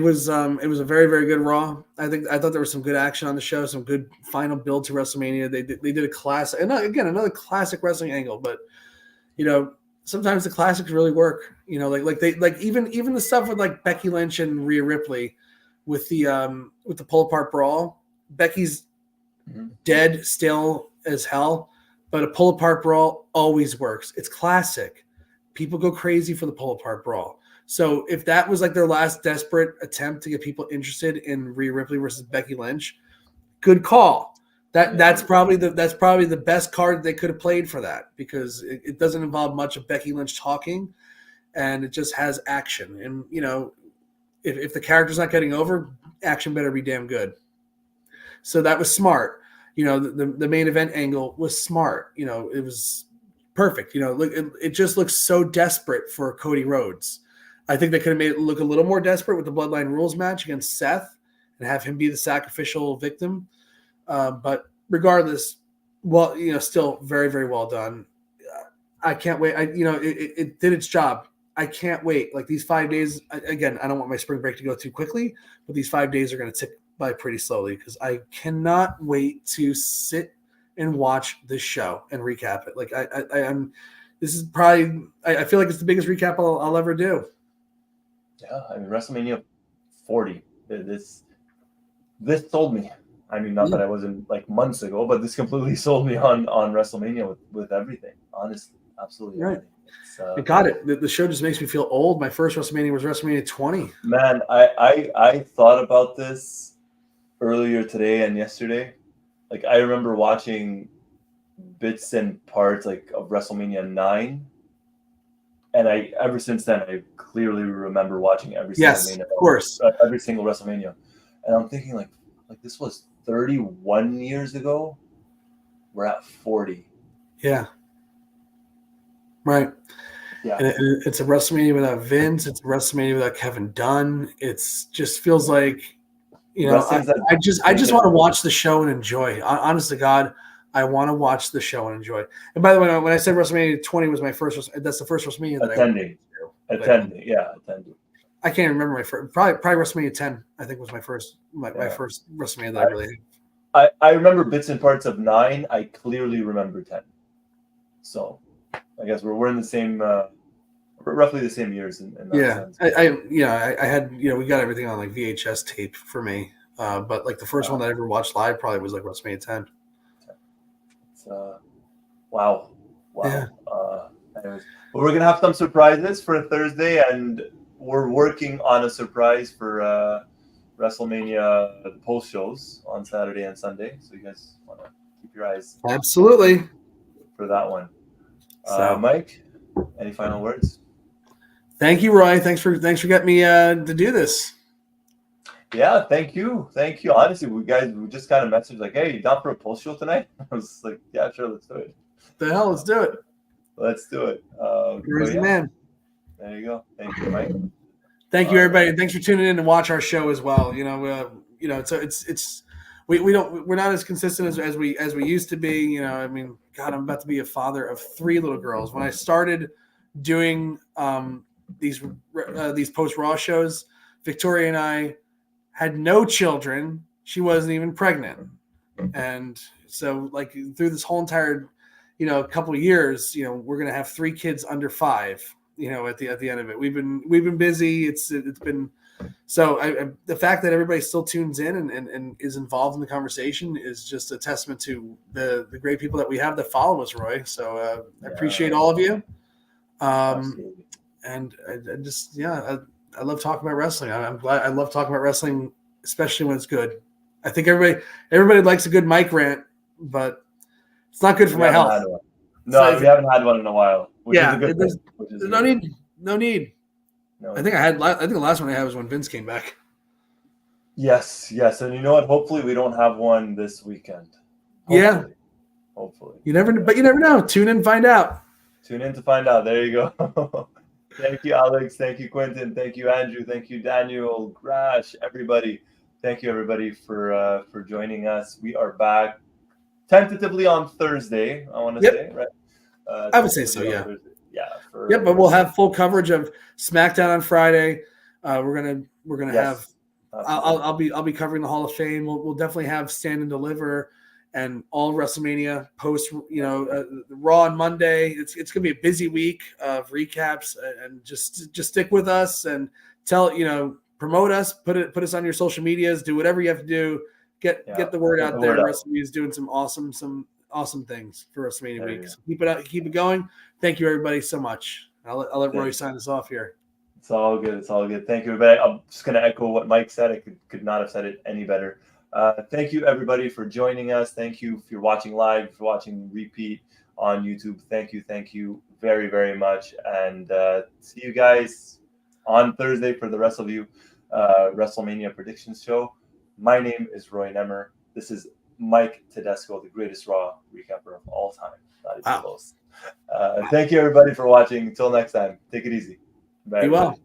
was a very, very good Raw. I thought there was some good action on the show, some good final build to WrestleMania. They did a classic, and again another classic wrestling angle. But sometimes the classics really work. Even the stuff with like Becky Lynch and Rhea Ripley with the pull apart brawl. Becky's dead still as hell, but a pull apart brawl always works. It's classic. People go crazy for the pull apart brawl. So if that was like their last desperate attempt to get people interested in Rhea Ripley versus Becky Lynch, good call. That's probably the best card they could have played for that, because it doesn't involve much of Becky Lynch talking, and it just has action. And if the character's not getting over, action better be damn good. So that was smart. The main event angle was smart. It was perfect. It just looks so desperate for Cody Rhodes. I think they could have made it look a little more desperate with the Bloodline Rules match against Seth and have him be the sacrificial victim. But regardless, still very, very well done. I can't wait. It did its job. I can't wait. Like these 5 days, again, I don't want my spring break to go too quickly, but these 5 days are going to tick by pretty slowly because I cannot wait to sit and watch this show and recap it. Like this is probably, I feel like it's the biggest recap I'll ever do. Yeah, I mean, WrestleMania 40. This sold me. I mean, not that I wasn't like months ago, but this completely sold me on WrestleMania with everything. Honestly, absolutely. Right. It got it. The show just makes me feel old. My first WrestleMania was WrestleMania 20. Man, I thought about this earlier today and yesterday. Like, I remember watching bits and parts like of WrestleMania 9. And ever since then, I clearly remember watching every single WrestleMania. And I'm thinking like this was 31 years ago. We're at 40. Yeah. Right. Yeah. And it's a WrestleMania without Vince. It's a WrestleMania without Kevin Dunn. It's just feels like, I just want to watch the show and enjoy. Honest to God, I want to watch the show and enjoy. And by the way, when I said WrestleMania 20 was my first, that's the first WrestleMania that attending. I can't remember my first. Probably WrestleMania 10. I think was my first WrestleMania that I really. I remember bits and parts of 9. I clearly remember 10. So, I guess we're in the same, roughly the same years in that sense. I had we got everything on like VHS tape for me. But like the first one that I ever watched live probably was like WrestleMania 10. It's, wow. Yeah. Anyways, but we're gonna have some surprises for Thursday, and we're working on a surprise for WrestleMania the post shows on Saturday and Sunday. So you guys want to keep your eyes Absolutely for that one. So, Mike, any final words? Thank you, Roy. Thanks for getting me to do this. Yeah, thank you. Honestly, we just kind of messaged like, "Hey, you down for a post show tonight?" I was like, "Yeah, sure, let's do it." The hell, let's do it. Let's do it. Here's the man. There you go. Thank you, Mike. Thank you, everybody. Thanks for tuning in to watch our show as well. We're not as consistent as we used to be. I mean, God, I'm about to be a father of 3 little girls. When I started doing these post-Raw shows, Victoria and I had no children. She wasn't even pregnant, and so like through this whole entire couple of years, we're gonna have 3 kids under 5. At the end of it, we've been busy. It's been so. The fact that everybody still tunes in and is involved in the conversation is just a testament to the great people that we have that follow us, Roy. So I appreciate all of you. And I love talking about wrestling. I'm glad I love talking about wrestling, especially when it's good. I think everybody likes a good mic rant, but it's not good for my health. No, we haven't had one in a while. Which is a good thing. There's no need. No. I think the last one I had was when Vince came back. Yes, and you know what? Hopefully we don't have one this weekend. Hopefully. You never know. Tune in, find out. Tune in to find out. There you go. Thank you, Alex. Thank you, Quentin. Thank you, Andrew. Thank you, Daniel, Grash, everybody. Thank you, everybody, for joining us. We are back tentatively on Thursday. I want to say, right? I would say so. Yeah. But we'll have full coverage of SmackDown on Friday. We're gonna have. I'll be covering the Hall of Fame. We'll definitely have Stand and Deliver and all WrestleMania post. Raw on Monday. It's gonna be a busy week of recaps, and just stick with us and promote us. Put us on your social medias. Do whatever you have to do. Get the word out there. WrestleMania is doing some awesome things for WrestleMania week. So keep it going. Thank you, everybody, so much. I'll let Roy sign us off here. It's all good. Thank you, everybody. I'm just going to echo what Mike said. I could not have said it any better. Thank you, everybody, for joining us. Thank you if you're watching live, if you're watching repeat on YouTube. Thank you very, very much. And see you guys on Thursday for the Wrestleview WrestleMania predictions show. My name is Roy Nemer. This is Mike Tedesco, the greatest Raw recapper of all time. Not even close. Thank you, everybody, for watching. Until next time, take it easy. Bye. Be well.